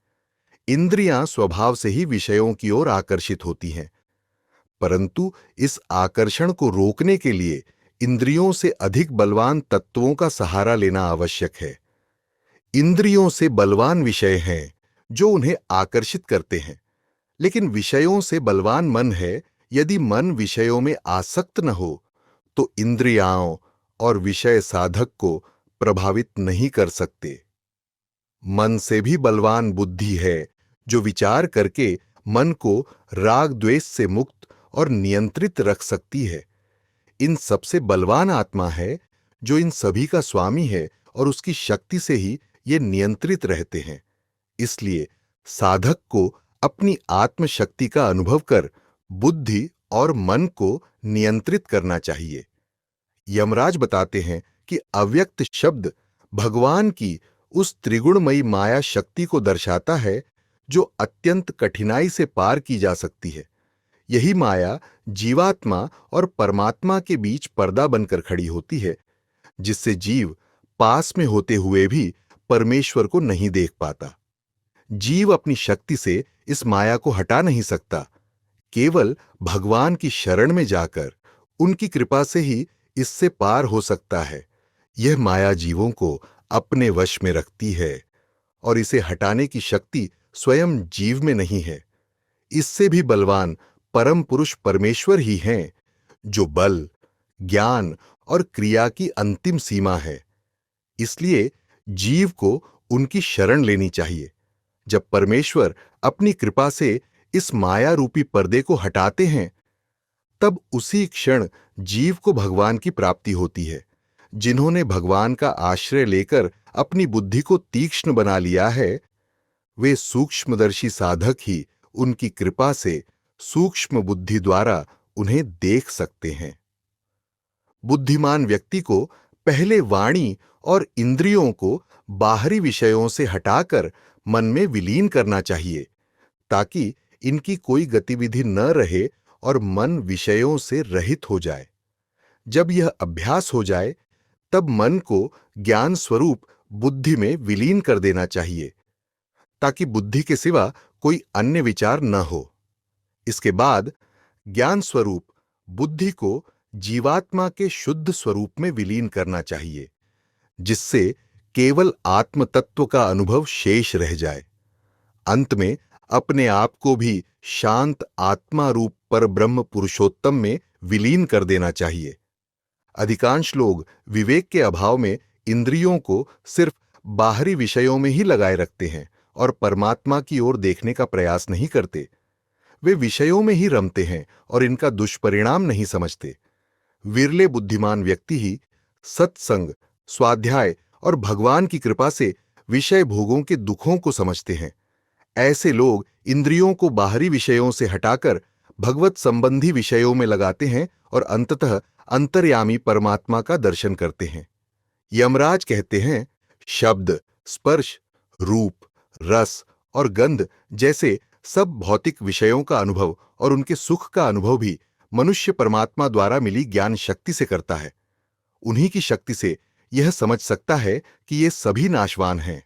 इंद्रियां स्वभाव से ही विषयों की ओर आकर्षित होती हैं, परंतु इस आकर्षण को रोकने के लिए इंद्रियों से अधिक बलवान तत्वों का सहारा लेना आवश्यक है। इंद्रियों से बलवान विषय हैं जो उन्हें आकर्षित करते हैं, लेकिन विषयों से बलवान मन है। यदि मन विषयों में आसक्त न हो तो इंद्रियाओं और विषय साधक को प्रभावित नहीं कर सकते। मन से भी बलवान बुद्धि है जो विचार करके मन को राग द्वेष से मुक्त और नियंत्रित रख सकती है। इन सबसे बलवान आत्मा है जो इन सभी का स्वामी है और उसकी शक्ति से ही ये नियंत्रित रहते हैं। इसलिए साधक को अपनी आत्मशक्ति का अनुभव कर बुद्धि और मन को नियंत्रित करना चाहिए। यमराज बताते हैं कि अव्यक्त शब्द भगवान की उस त्रिगुणमयी माया शक्ति को दर्शाता है जो अत्यंत कठिनाई से पार की जा सकती है। यही माया जीवात्मा और परमात्मा के बीच पर्दा बनकर खड़ी होती है, जिससे जीव पास में होते हुए भी परमेश्वर को नहीं देख पाता। जीव अपनी शक्ति से इस माया को हटा नहीं सकता, केवल भगवान की शरण में जाकर उनकी कृपा से ही इससे पार हो सकता है। यह माया जीवों को अपने वश में रखती है और इसे हटाने की शक्ति स्वयं जीव में नहीं है। इससे भी बलवान परम पुरुष परमेश्वर ही हैं, जो बल, ज्ञान और क्रिया की अंतिम सीमा है। इसलिए जीव को उनकी शरण लेनी चाहिए। जब परमेश्वर अपनी कृपा से इस माया रूपी पर्दे को हटाते हैं, तब उसी क्षण जीव को भगवान की प्राप्ति होती है। जिन्होंने भगवान का आश्रय लेकर अपनी बुद्धि को तीक्ष्ण बना लिया है, वे सूक्ष्मदर्शी साधक ही उनकी कृपा से सूक्ष्म बुद्धि द्वारा उन्हें देख सकते हैं। बुद्धिमान व्यक्ति को पहले वाणी और इंद्रियों को बाहरी विषयों से हटाकर मन में विलीन करना चाहिए, ताकि इनकी कोई गतिविधि न रहे और मन विषयों से रहित हो जाए। जब यह अभ्यास हो जाए, तब मन को ज्ञान स्वरूप बुद्धि में विलीन कर देना चाहिए, ताकि बुद्धि के सिवा कोई अन्य विचार न हो। इसके बाद ज्ञान स्वरूप बुद्धि को जीवात्मा के शुद्ध स्वरूप में विलीन करना चाहिए, जिससे केवल आत्म तत्व का अनुभव शेष रह जाए। अंत में अपने आप को भी शांत आत्मा रूप पर ब्रह्म पुरुषोत्तम में विलीन कर देना चाहिए। अधिकांश लोग विवेक के अभाव में इंद्रियों को सिर्फ बाहरी विषयों में ही लगाए रखते हैं और परमात्मा की ओर देखने का प्रयास नहीं करते। वे विषयों में ही रमते हैं और इनका दुष्परिणाम नहीं समझते। विरले बुद्धिमान व्यक्ति ही सत्संग, स्वाध्याय और भगवान की कृपा से विषय भोगों के दुखों को समझते हैं। ऐसे लोग इंद्रियों को बाहरी विषयों से हटाकर भगवत संबंधी विषयों में लगाते हैं और अंततः अंतर्यामी परमात्मा का दर्शन करते हैं। यमराज कहते हैं, शब्द, स्पर्श, रूप, रस और गंध जैसे सब भौतिक विषयों का अनुभव और उनके सुख का अनुभव भी मनुष्य परमात्मा द्वारा मिली ज्ञान शक्ति से करता है। उन्हीं की शक्ति से यह समझ सकता है कि ये सभी नाशवान हैं।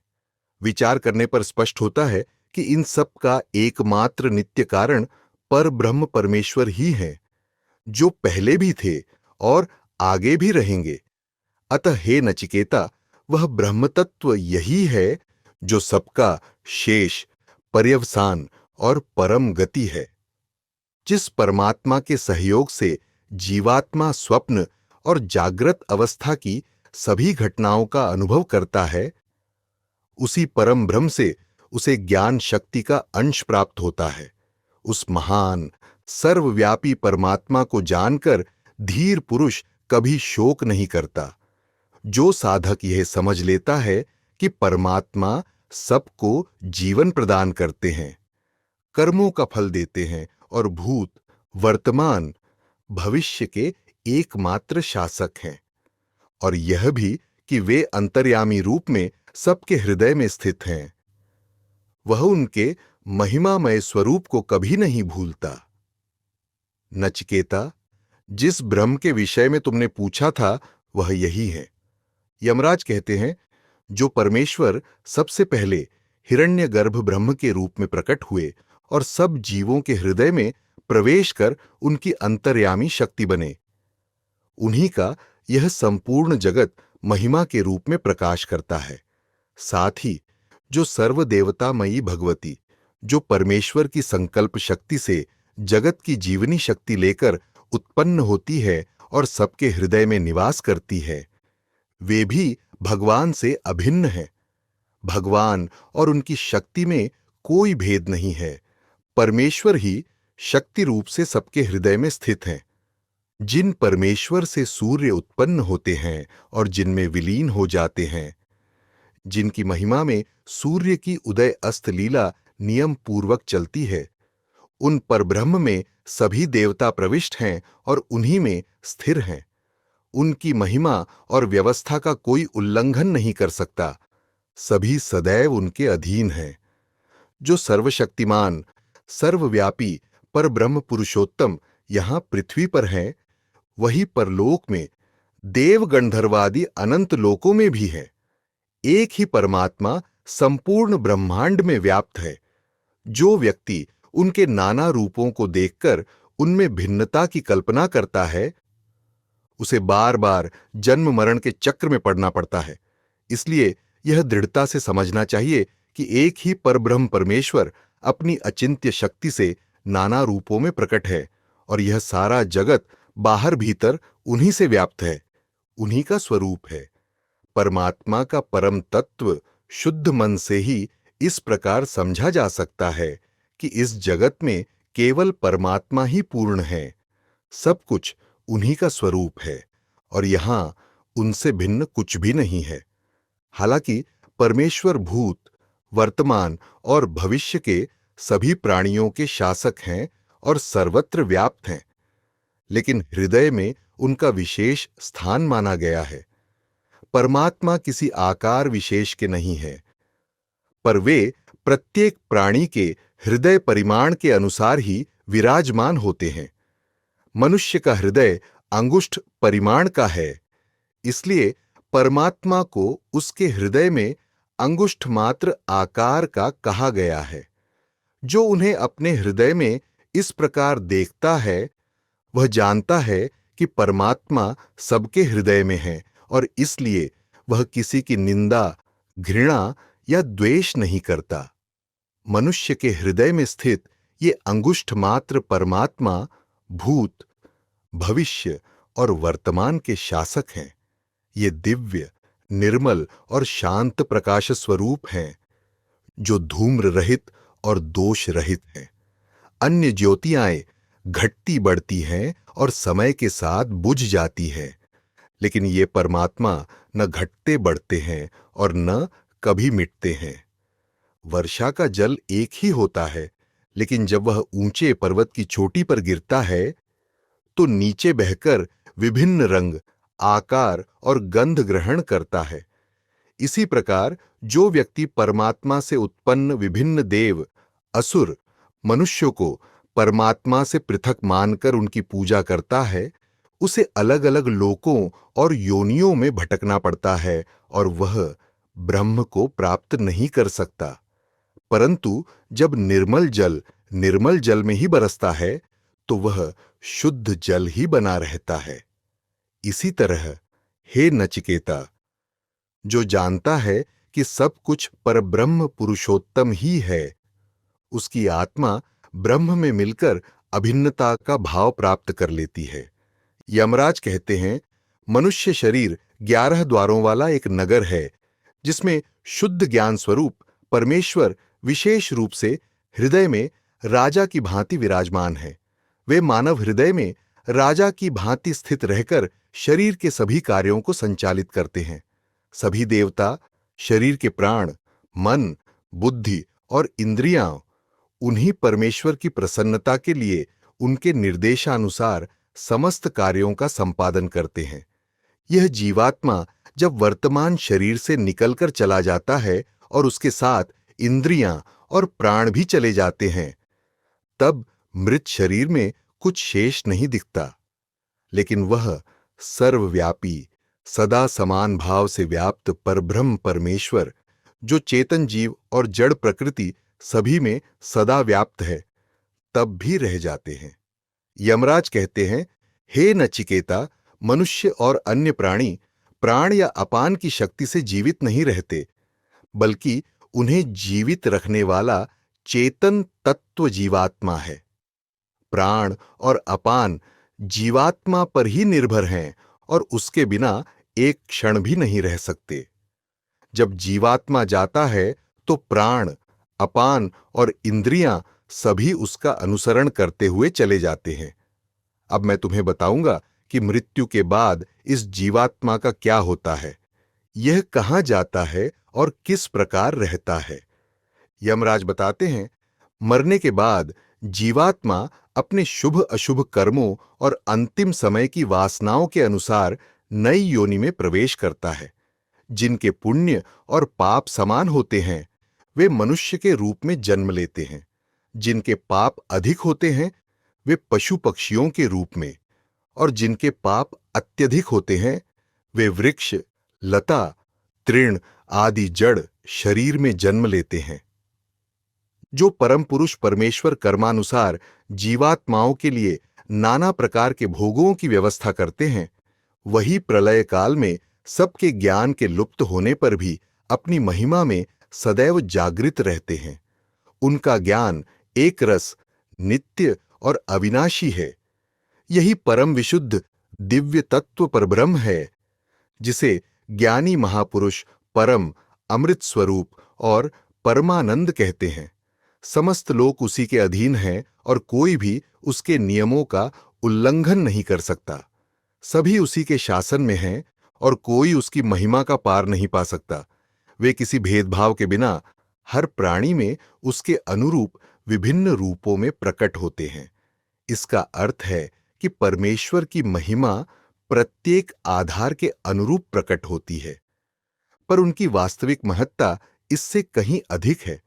विचार करने पर स्पष्ट होता है कि इन सब का एकमात्र नित्य कारण पर ब्रह्म परमेश्वर ही है, जो पहले भी थे और आगे भी रहेंगे। अतः हे नचिकेता, वह ब्रह्म तत्व यही है जो सबका शेष, पर्यवसान और परम गति है। जिस परमात्मा के सहयोग से जीवात्मा स्वप्न और जागृत अवस्था की सभी घटनाओं का अनुभव करता है, उसी परम ब्रह्म से उसे ज्ञान शक्ति का अंश प्राप्त होता है। उस महान सर्वव्यापी परमात्मा को जानकर धीर पुरुष कभी शोक नहीं करता। जो साधक यह समझ लेता है कि परमात्मा सबको जीवन प्रदान करते हैं, कर्मों का फल देते हैं और भूत, वर्तमान, भविष्य के एकमात्र शासक हैं, और यह भी कि वे अंतर्यामी रूप में सबके हृदय में स्थित हैं, वह उनके महिमामय स्वरूप को कभी नहीं भूलता। नचिकेता, जिस ब्रह्म के विषय में तुमने पूछा था वह यही है। यमराज कहते हैं, जो परमेश्वर सबसे पहले हिरण्यगर्भ ब्रह्म के रूप में प्रकट हुए और सब जीवों के हृदय में प्रवेश कर उनकी अंतर्यामी शक्ति बने, उन्हीं का यह संपूर्ण जगत महिमा के रूप में प्रकाश करता है। साथ ही जो सर्वदेवतामयी भगवती, जो परमेश्वर की संकल्प शक्ति से जगत की जीवनी शक्ति लेकर उत्पन्न होती है और सबके हृदय में निवास करती है, वे भी भगवान से अभिन्न हैं। भगवान और उनकी शक्ति में कोई भेद नहीं है। परमेश्वर ही शक्ति रूप से सबके हृदय में स्थित हैं। जिन परमेश्वर से सूर्य उत्पन्न होते हैं और जिनमें विलीन हो जाते हैं, जिनकी महिमा में सूर्य की उदय अस्त लीला नियम पूर्वक चलती है, उन परब्रह्म में सभी देवता प्रविष्ट हैं और उन्हीं में स्थिर हैं। उनकी महिमा और व्यवस्था का कोई उल्लंघन नहीं कर सकता। सभी सदैव उनके अधीन हैं। जो सर्वशक्तिमान, सर्वव्यापी परब्रह्म पुरुषोत्तम यहां पृथ्वी पर हैं, वही परलोक में देव गंधर्वादि अनंत लोकों में भी है। एक ही परमात्मा संपूर्ण ब्रह्मांड में व्याप्त है। जो व्यक्ति उनके नाना रूपों को देखकर उनमें भिन्नता की कल्पना करता है, उसे बार बार जन्म मरण के चक्र में पड़ना पड़ता है। इसलिए यह दृढ़ता से समझना चाहिए कि एक ही परब्रह्म परमेश्वर अपनी अचिंत्य शक्ति से नाना रूपों में प्रकट है और यह सारा जगत बाहर भीतर उन्हीं से व्याप्त है, उन्हीं का स्वरूप है। परमात्मा का परम तत्व शुद्ध मन से ही इस प्रकार समझा जा सकता है कि इस जगत में केवल परमात्मा ही पूर्ण है, सब कुछ उन्हीं का स्वरूप है और यहां उनसे भिन्न कुछ भी नहीं है। हालांकि परमेश्वर भूत, वर्तमान और भविष्य के सभी प्राणियों के शासक हैं और सर्वत्र व्याप्त हैं, लेकिन हृदय में उनका विशेष स्थान माना गया है। परमात्मा किसी आकार विशेष के नहीं है, पर वे प्रत्येक प्राणी के हृदय परिमाण के अनुसार ही विराजमान होते हैं। मनुष्य का हृदय अंगुष्ठ परिमाण का है, इसलिए परमात्मा को उसके हृदय में अंगुष्ठ मात्र आकार का कहा गया है। जो उन्हें अपने हृदय में इस प्रकार देखता है, वह जानता है कि परमात्मा सबके हृदय में है और इसलिए वह किसी की निंदा, घृणा या द्वेष नहीं करता। मनुष्य के हृदय में स्थित ये अंगुष्ठ मात्र परमात्मा भूत, भविष्य और वर्तमान के शासक हैं। ये दिव्य, निर्मल और शांत प्रकाश स्वरूप हैं, जो धूम्र रहित और दोष रहित हैं। अन्य ज्योतियां घटती बढ़ती हैं और समय के साथ बुझ जाती हैं, लेकिन ये परमात्मा न घटते बढ़ते हैं और न कभी मिटते हैं। वर्षा का जल एक ही होता है, लेकिन जब वह ऊंचे पर्वत की चोटी पर गिरता है तो नीचे बहकर विभिन्न रंग, आकार और गंध ग्रहण करता है। इसी प्रकार जो व्यक्ति परमात्मा से उत्पन्न विभिन्न देव, असुर, मनुष्यों को परमात्मा से पृथक मानकर उनकी पूजा करता है, उसे अलग अलग लोकों और योनियों में भटकना पड़ता है और वह ब्रह्म को प्राप्त नहीं कर सकता। परंतु जब निर्मल जल में ही बरसता है तो वह शुद्ध जल ही बना रहता है। इसी तरह हे नचिकेता, जो जानता है कि सब कुछ परब्रह्म पुरुषोत्तम ही है, उसकी आत्मा ब्रह्म में मिलकर अभिन्नता का भाव प्राप्त कर लेती है। यमराज कहते हैं, मनुष्य शरीर 11 द्वारों वाला एक नगर है, जिसमें शुद्ध ज्ञान स्वरूप परमेश्वर विशेष रूप से हृदय में राजा की भांति विराजमान है। वे मानव हृदय में राजा की भांति स्थित रहकर शरीर के सभी कार्यों को संचालित करते हैं। सभी देवता, शरीर के प्राण, मन, बुद्धि और इंद्रियां उन्हीं परमेश्वर की प्रसन्नता के लिए उनके निर्देशानुसार समस्त कार्यों का संपादन करते हैं। यह जीवात्मा जब वर्तमान शरीर से निकलकर चला जाता है और उसके साथ इंद्रियां और प्राण भी चले जाते हैं, तब मृत शरीर में कुछ शेष नहीं दिखता, लेकिन वह सर्वव्यापी, सदा समान भाव से व्याप्त परब्रह्म परमेश्वर, जो चेतन जीव और जड़ प्रकृति सभी में सदा व्याप्त है, तब भी रह जाते हैं। यमराज कहते हैं, हे नचिकेता, मनुष्य और अन्य प्राणी प्राण या अपान की शक्ति से जीवित नहीं रहते, बल्कि उन्हें जीवित रखने वाला चेतन तत्व जीवात्मा है। प्राण और अपान जीवात्मा पर ही निर्भर हैं और उसके बिना एक क्षण भी नहीं रह सकते। जब जीवात्मा जाता है तो प्राण, अपान और इंद्रियां सभी उसका अनुसरण करते हुए चले जाते हैं। अब मैं तुम्हें बताऊंगा कि मृत्यु के बाद इस जीवात्मा का क्या होता है, यह कहां जाता है और किस प्रकार रहता है। यमराज बताते हैं, मरने के बाद जीवात्मा अपने शुभ अशुभ कर्मों और अंतिम समय की वासनाओं के अनुसार नई योनि में प्रवेश करता है। जिनके पुण्य और पाप समान होते हैं, वे मनुष्य के रूप में जन्म लेते हैं। जिनके पाप अधिक होते हैं, वे पशु पक्षियों के रूप में, और जिनके पाप अत्यधिक होते हैं, वे वृक्ष, लता, तृण आदि जड़ शरीर में जन्म लेते हैं। जो परम पुरुष परमेश्वर कर्मानुसार जीवात्माओं के लिए नाना प्रकार के भोगों की व्यवस्था करते हैं, वही प्रलय काल में सबके ज्ञान के लुप्त होने पर भी अपनी महिमा में सदैव जागृत रहते हैं। उनका ज्ञान एक रस, नित्य और अविनाशी है। यही परम विशुद्ध दिव्य तत्व परब्रह्म है, जिसे ज्ञानी महापुरुष परम अमृत स्वरूप और परमानंद कहते हैं। समस्त लोक उसी के अधीन हैं और कोई भी उसके नियमों का उल्लंघन नहीं कर सकता। सभी उसी के शासन में हैं और कोई उसकी महिमा का पार नहीं पा सकता। वे किसी भेदभाव के बिना हर प्राणी में उसके अनुरूप विभिन्न रूपों में प्रकट होते हैं। इसका अर्थ है कि परमेश्वर की महिमा प्रत्येक आधार के अनुरूप प्रकट होती है, पर उनकी वास्तविक महत्ता इससे कहीं अधिक है।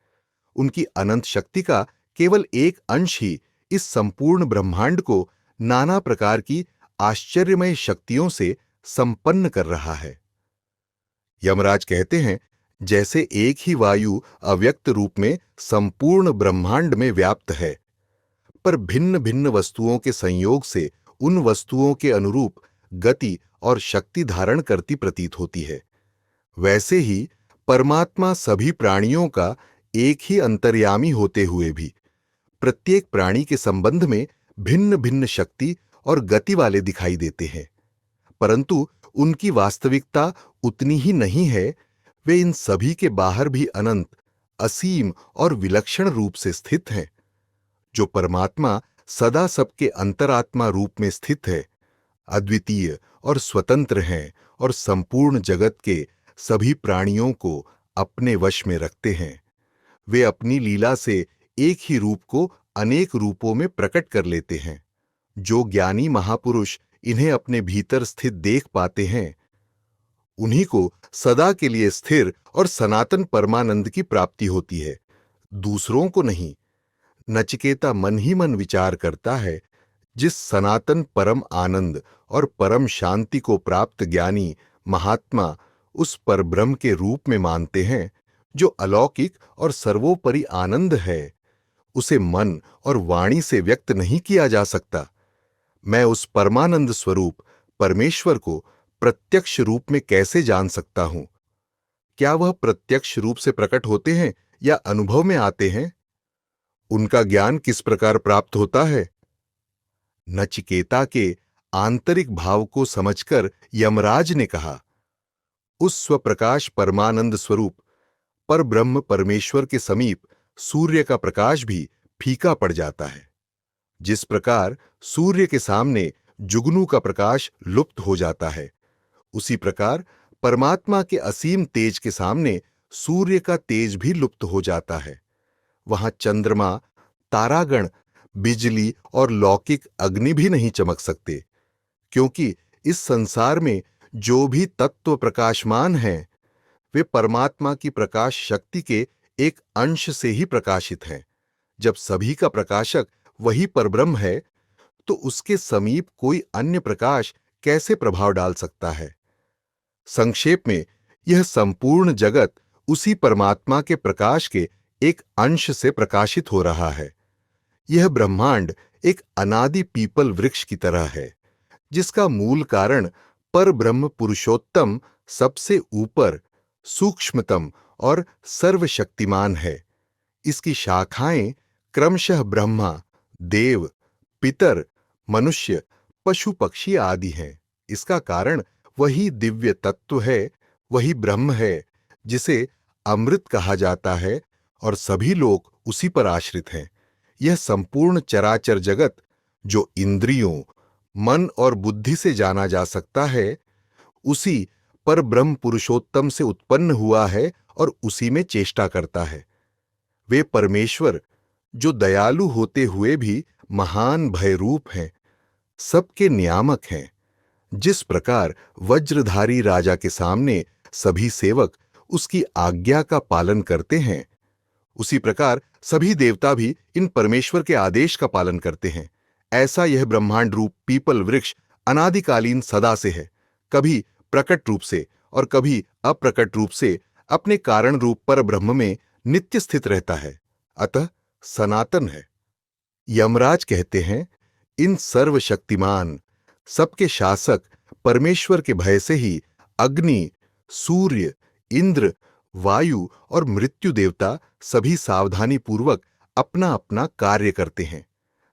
उनकी अनंत शक्ति का केवल एक अंश ही इस संपूर्ण ब्रह्मांड को नाना प्रकार की आश्चर्यमय शक्तियों से संपन्न कर रहा है। यमराज कहते हैं, जैसे एक ही वायु अव्यक्त रूप में संपूर्ण ब्रह्मांड में व्याप्त है, पर भिन्न भिन्न वस्तुओं के संयोग से उन वस्तुओं के अनुरूप गति और शक्ति धारण करती प्रतीत होती है, वैसे ही परमात्मा सभी प्राणियों का एक ही अंतर्यामी होते हुए भी प्रत्येक प्राणी के संबंध में भिन्न भिन्न शक्ति और गति वाले दिखाई देते हैं, परंतु उनकी वास्तविकता उतनी ही नहीं है। वे इन सभी के बाहर भी अनंत, असीम और विलक्षण रूप से स्थित हैं। जो परमात्मा सदा सबके अंतरात्मा रूप में स्थित है, अद्वितीय और स्वतंत्र हैं और संपूर्ण जगत के सभी प्राणियों को अपने वश में रखते हैं। वे अपनी लीला से एक ही रूप को अनेक रूपों में प्रकट कर लेते हैं। जो ज्ञानी महापुरुष इन्हें अपने भीतर स्थित देख पाते हैं, उन्हीं को सदा के लिए स्थिर और सनातन परमानंद की प्राप्ति होती है, दूसरों को नहीं। नचिकेता मन ही मन विचार करता है, जिस सनातन परम आनंद और परम शांति को प्राप्त ज्ञानी महात्मा उस परब्रह्म के रूप में मानते हैं, जो अलौकिक और सर्वोपरि आनंद है, उसे मन और वाणी से व्यक्त नहीं किया जा सकता। मैं उस परमानंद स्वरूप परमेश्वर को प्रत्यक्ष रूप में कैसे जान सकता हूं? क्या वह प्रत्यक्ष रूप से प्रकट होते हैं या अनुभव में आते हैं? उनका ज्ञान किस प्रकार प्राप्त होता है? नचिकेता के आंतरिक भाव को समझकर यमराज ने कहा, उस स्वप्रकाश परमानंद स्वरूप पर ब्रह्म परमेश्वर के समीप सूर्य का प्रकाश भी फीका पड़ जाता है। जिस प्रकार सूर्य के सामने जुगनू का प्रकाश लुप्त हो जाता है, उसी प्रकार परमात्मा के असीम तेज के सामने सूर्य का तेज भी लुप्त हो जाता है। वहां चंद्रमा, तारागण, बिजली और लौकिक अग्नि भी नहीं चमक सकते, क्योंकि इस संसार में जो भी तत्व प्रकाशमान हैं, वे परमात्मा की प्रकाश शक्ति के एक अंश से ही प्रकाशित हैं। जब सभी का प्रकाशक वही परब्रह्म है, तो उसके समीप कोई अन्य प्रकाश कैसे प्रभाव डाल सकता है? संक्षेप में, यह संपूर्ण जगत उसी परमात्मा के प्रकाश के एक अंश से प्रकाशित हो रहा है। यह ब्रह्मांड एक अनादि पीपल वृक्ष की तरह है, जिसका मूल कारण पर ब्रह्म पुरुषोत्तम सबसे ऊपर, सूक्ष्मतम और सर्वशक्तिमान है। इसकी शाखाएं क्रमशः ब्रह्मा, देव, पितर, मनुष्य, पशु पक्षी आदि हैं। इसका कारण वही दिव्य तत्व है, वही ब्रह्म है, जिसे अमृत कहा जाता है, और सभी लोग उसी पर आश्रित हैं। यह संपूर्ण चराचर जगत, जो इंद्रियों, मन और बुद्धि से जाना जा सकता है, उसी पर ब्रह्म पुरुषोत्तम से उत्पन्न हुआ है और उसी में चेष्टा करता है। वे परमेश्वर, जो दयालु होते हुए भी महान भयरूप हैं, सबके नियामक हैं। जिस प्रकार वज्रधारी राजा के सामने सभी सेवक उसकी आज्ञा का पालन करते हैं, उसी प्रकार सभी देवता भी इन परमेश्वर के आदेश का पालन करते हैं। ऐसा यह ब्रह्मांड रूप पीपल वृक्ष अनादिकालीन सदा से है, कभी प्रकट रूप से और कभी अप्रकट रूप से अपने कारण रूप पर ब्रह्म में नित्य स्थित रहता है, अतः सनातन है। यमराज कहते हैं, इन सर्वशक्तिमान, सबके शासक परमेश्वर के भय से ही अग्नि, सूर्य, इंद्र, वायु और मृत्यु देवता सभी सावधानी पूर्वक अपना अपना कार्य करते हैं।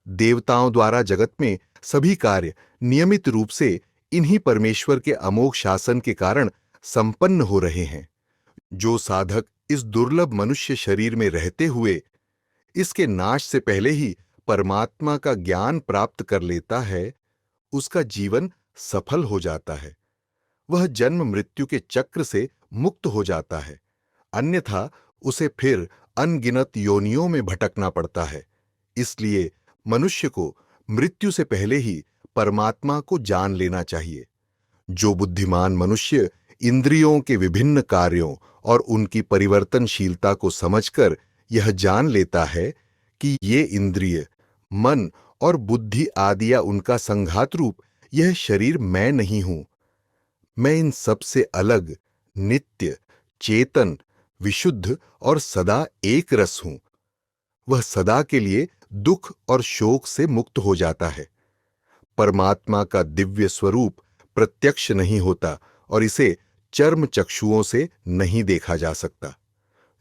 देवताओं द्वारा जगत में सभी कार्य नियमित रूप से इन्हीं परमेश्वर के अमोघ शासन के कारण संपन्न हो रहे हैं। जो साधक इस दुर्लभ मनुष्य शरीर में रहते हुए इसके नाश से पहले ही परमात्मा का ज्ञान प्राप्त कर लेता है, उसका जीवन सफल हो जाता है। वह जन्म मृत्यु के चक्र से मुक्त हो जाता है, अन्यथा उसे फिर अनगिनत योनियों में भटकना पड़ता है। इसलिए मनुष्य को मृत्यु से पहले ही परमात्मा को जान लेना चाहिए। जो बुद्धिमान मनुष्य इंद्रियों के विभिन्न कार्यों और उनकी परिवर्तनशीलता को समझकर यह जान लेता है कि ये इंद्रिय, मन और बुद्धि आदि या उनका संघात रूप यह शरीर मैं नहीं हूं, मैं इन सब से अलग, नित्य, चेतन, विशुद्ध और सदा एक रस हूं, वह सदा के लिए दुख और शोक से मुक्त हो जाता है। परमात्मा का दिव्य स्वरूप प्रत्यक्ष नहीं होता और इसे चर्म चक्षुओं से नहीं देखा जा सकता।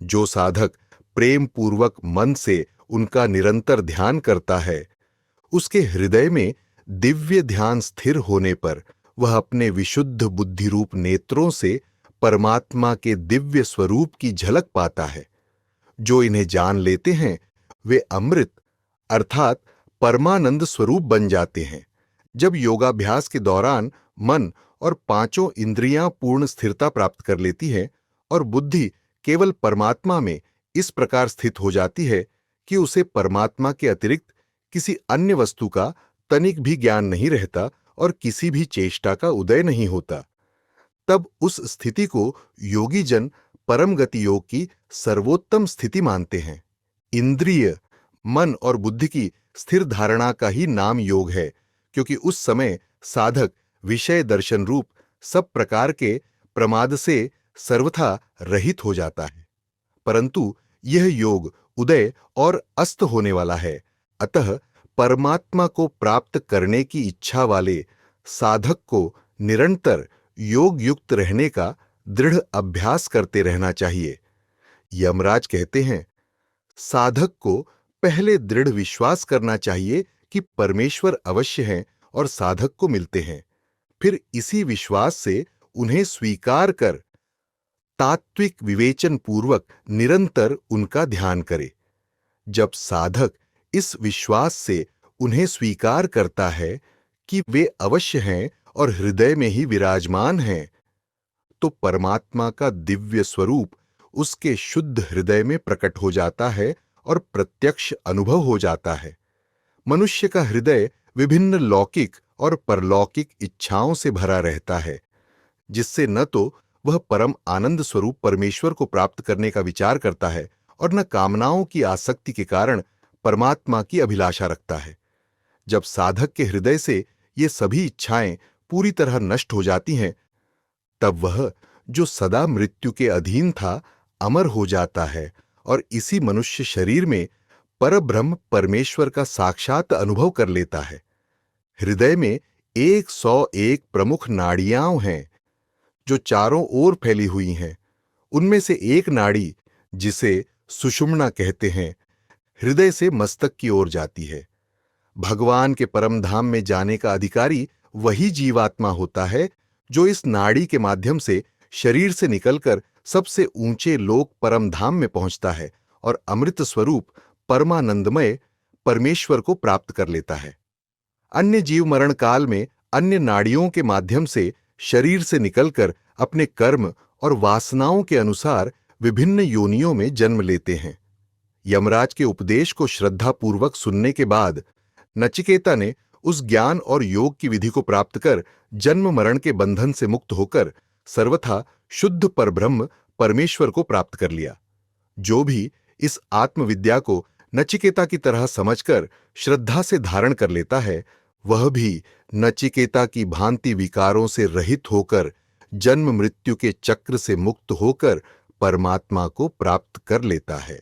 जो साधक प्रेम पूर्वक मन से उनका निरंतर ध्यान करता है, उसके हृदय में दिव्य ध्यान स्थिर होने पर वह अपने विशुद्ध बुद्धि रूप नेत्रों से परमात्मा के दिव्य स्वरूप की झलक पाता है। जो इन्हें जान लेते हैं वे अमृत अर्थात परमानंद स्वरूप बन जाते हैं। जब योगाभ्यास के दौरान मन और पांचों इंद्रियां पूर्ण स्थिरता प्राप्त कर लेती हैं और बुद्धि केवल परमात्मा में इस प्रकार स्थित हो जाती है कि उसे परमात्मा के अतिरिक्त किसी अन्य वस्तु का तनिक भी ज्ञान नहीं रहता और किसी भी चेष्टा का उदय नहीं होता, तब उस स्थिति को योगी जन परम गति योग की सर्वोत्तम स्थिति मानते हैं। इंद्रिय, मन और बुद्धि की स्थिर धारणा का ही नाम योग है, क्योंकि उस समय साधक विषय दर्शन रूप सब प्रकार के प्रमाद से सर्वथा रहित हो जाता है। परंतु यह योग उदय और अस्त होने वाला है, अतः परमात्मा को प्राप्त करने की इच्छा वाले साधक को निरंतर योग युक्त रहने का दृढ़ अभ्यास करते रहना चाहिए। यमराज कहते हैं, साधक को पहले दृढ़ विश्वास करना चाहिए कि परमेश्वर अवश्य हैं और साधक को मिलते हैं, फिर इसी विश्वास से उन्हें स्वीकार कर तात्विक विवेचन पूर्वक निरंतर उनका ध्यान करे। जब साधक इस विश्वास से उन्हें स्वीकार करता है कि वे अवश्य हैं और हृदय में ही विराजमान हैं, तो परमात्मा का दिव्य स्वरूप उसके शुद्ध हृदय में प्रकट हो जाता है और प्रत्यक्ष अनुभव हो जाता है। मनुष्य का हृदय विभिन्न लौकिक और परलौकिक इच्छाओं से भरा रहता है, जिससे न तो वह परम आनंद स्वरूप परमेश्वर को प्राप्त करने का विचार करता है और न कामनाओं की आसक्ति के कारण परमात्मा की अभिलाषा रखता है। जब साधक के हृदय से ये सभी इच्छाएं पूरी तरह नष्ट हो जाती हैं, तब वह जो सदा मृत्यु के अधीन था अमर हो जाता है और इसी मनुष्य शरीर में परब्रह्म परमेश्वर का साक्षात अनुभव कर लेता है। हृदय में 101 प्रमुख नाड़ियां हैं जो चारों ओर फैली हुई हैं। उनमें से एक नाड़ी, जिसे सुषुम्ना कहते हैं, हृदय से मस्तक की ओर जाती है। भगवान के परम धाम में जाने का अधिकारी वही जीवात्मा होता है जो इस नाड़ी के माध्यम से शरीर से निकलकर सबसे ऊंचे लोक परम धाम में पहुंचता है और अमृत स्वरूप परमानंदमय परमेश्वर को प्राप्त कर लेता है। अन्य जीव मरण काल में अन्य नाड़ियों के माध्यम से शरीर से निकलकर अपने कर्म और वासनाओं के अनुसार विभिन्न योनियों में जन्म लेते हैं। यमराज के उपदेश को श्रद्धापूर्वक सुनने के बाद नचिकेता ने उस ज्ञान और योग की विधि को प्राप्त कर जन्म मरण के बंधन से मुक्त होकर सर्वथा शुद्ध परब्रह्म परमेश्वर को प्राप्त कर लिया। जो भी इस आत्मविद्या को नचिकेता की तरह समझकर श्रद्धा से धारण कर लेता है, वह भी नचिकेता की भांति विकारों से रहित होकर जन्म मृत्यु के चक्र से मुक्त होकर परमात्मा को प्राप्त कर लेता है।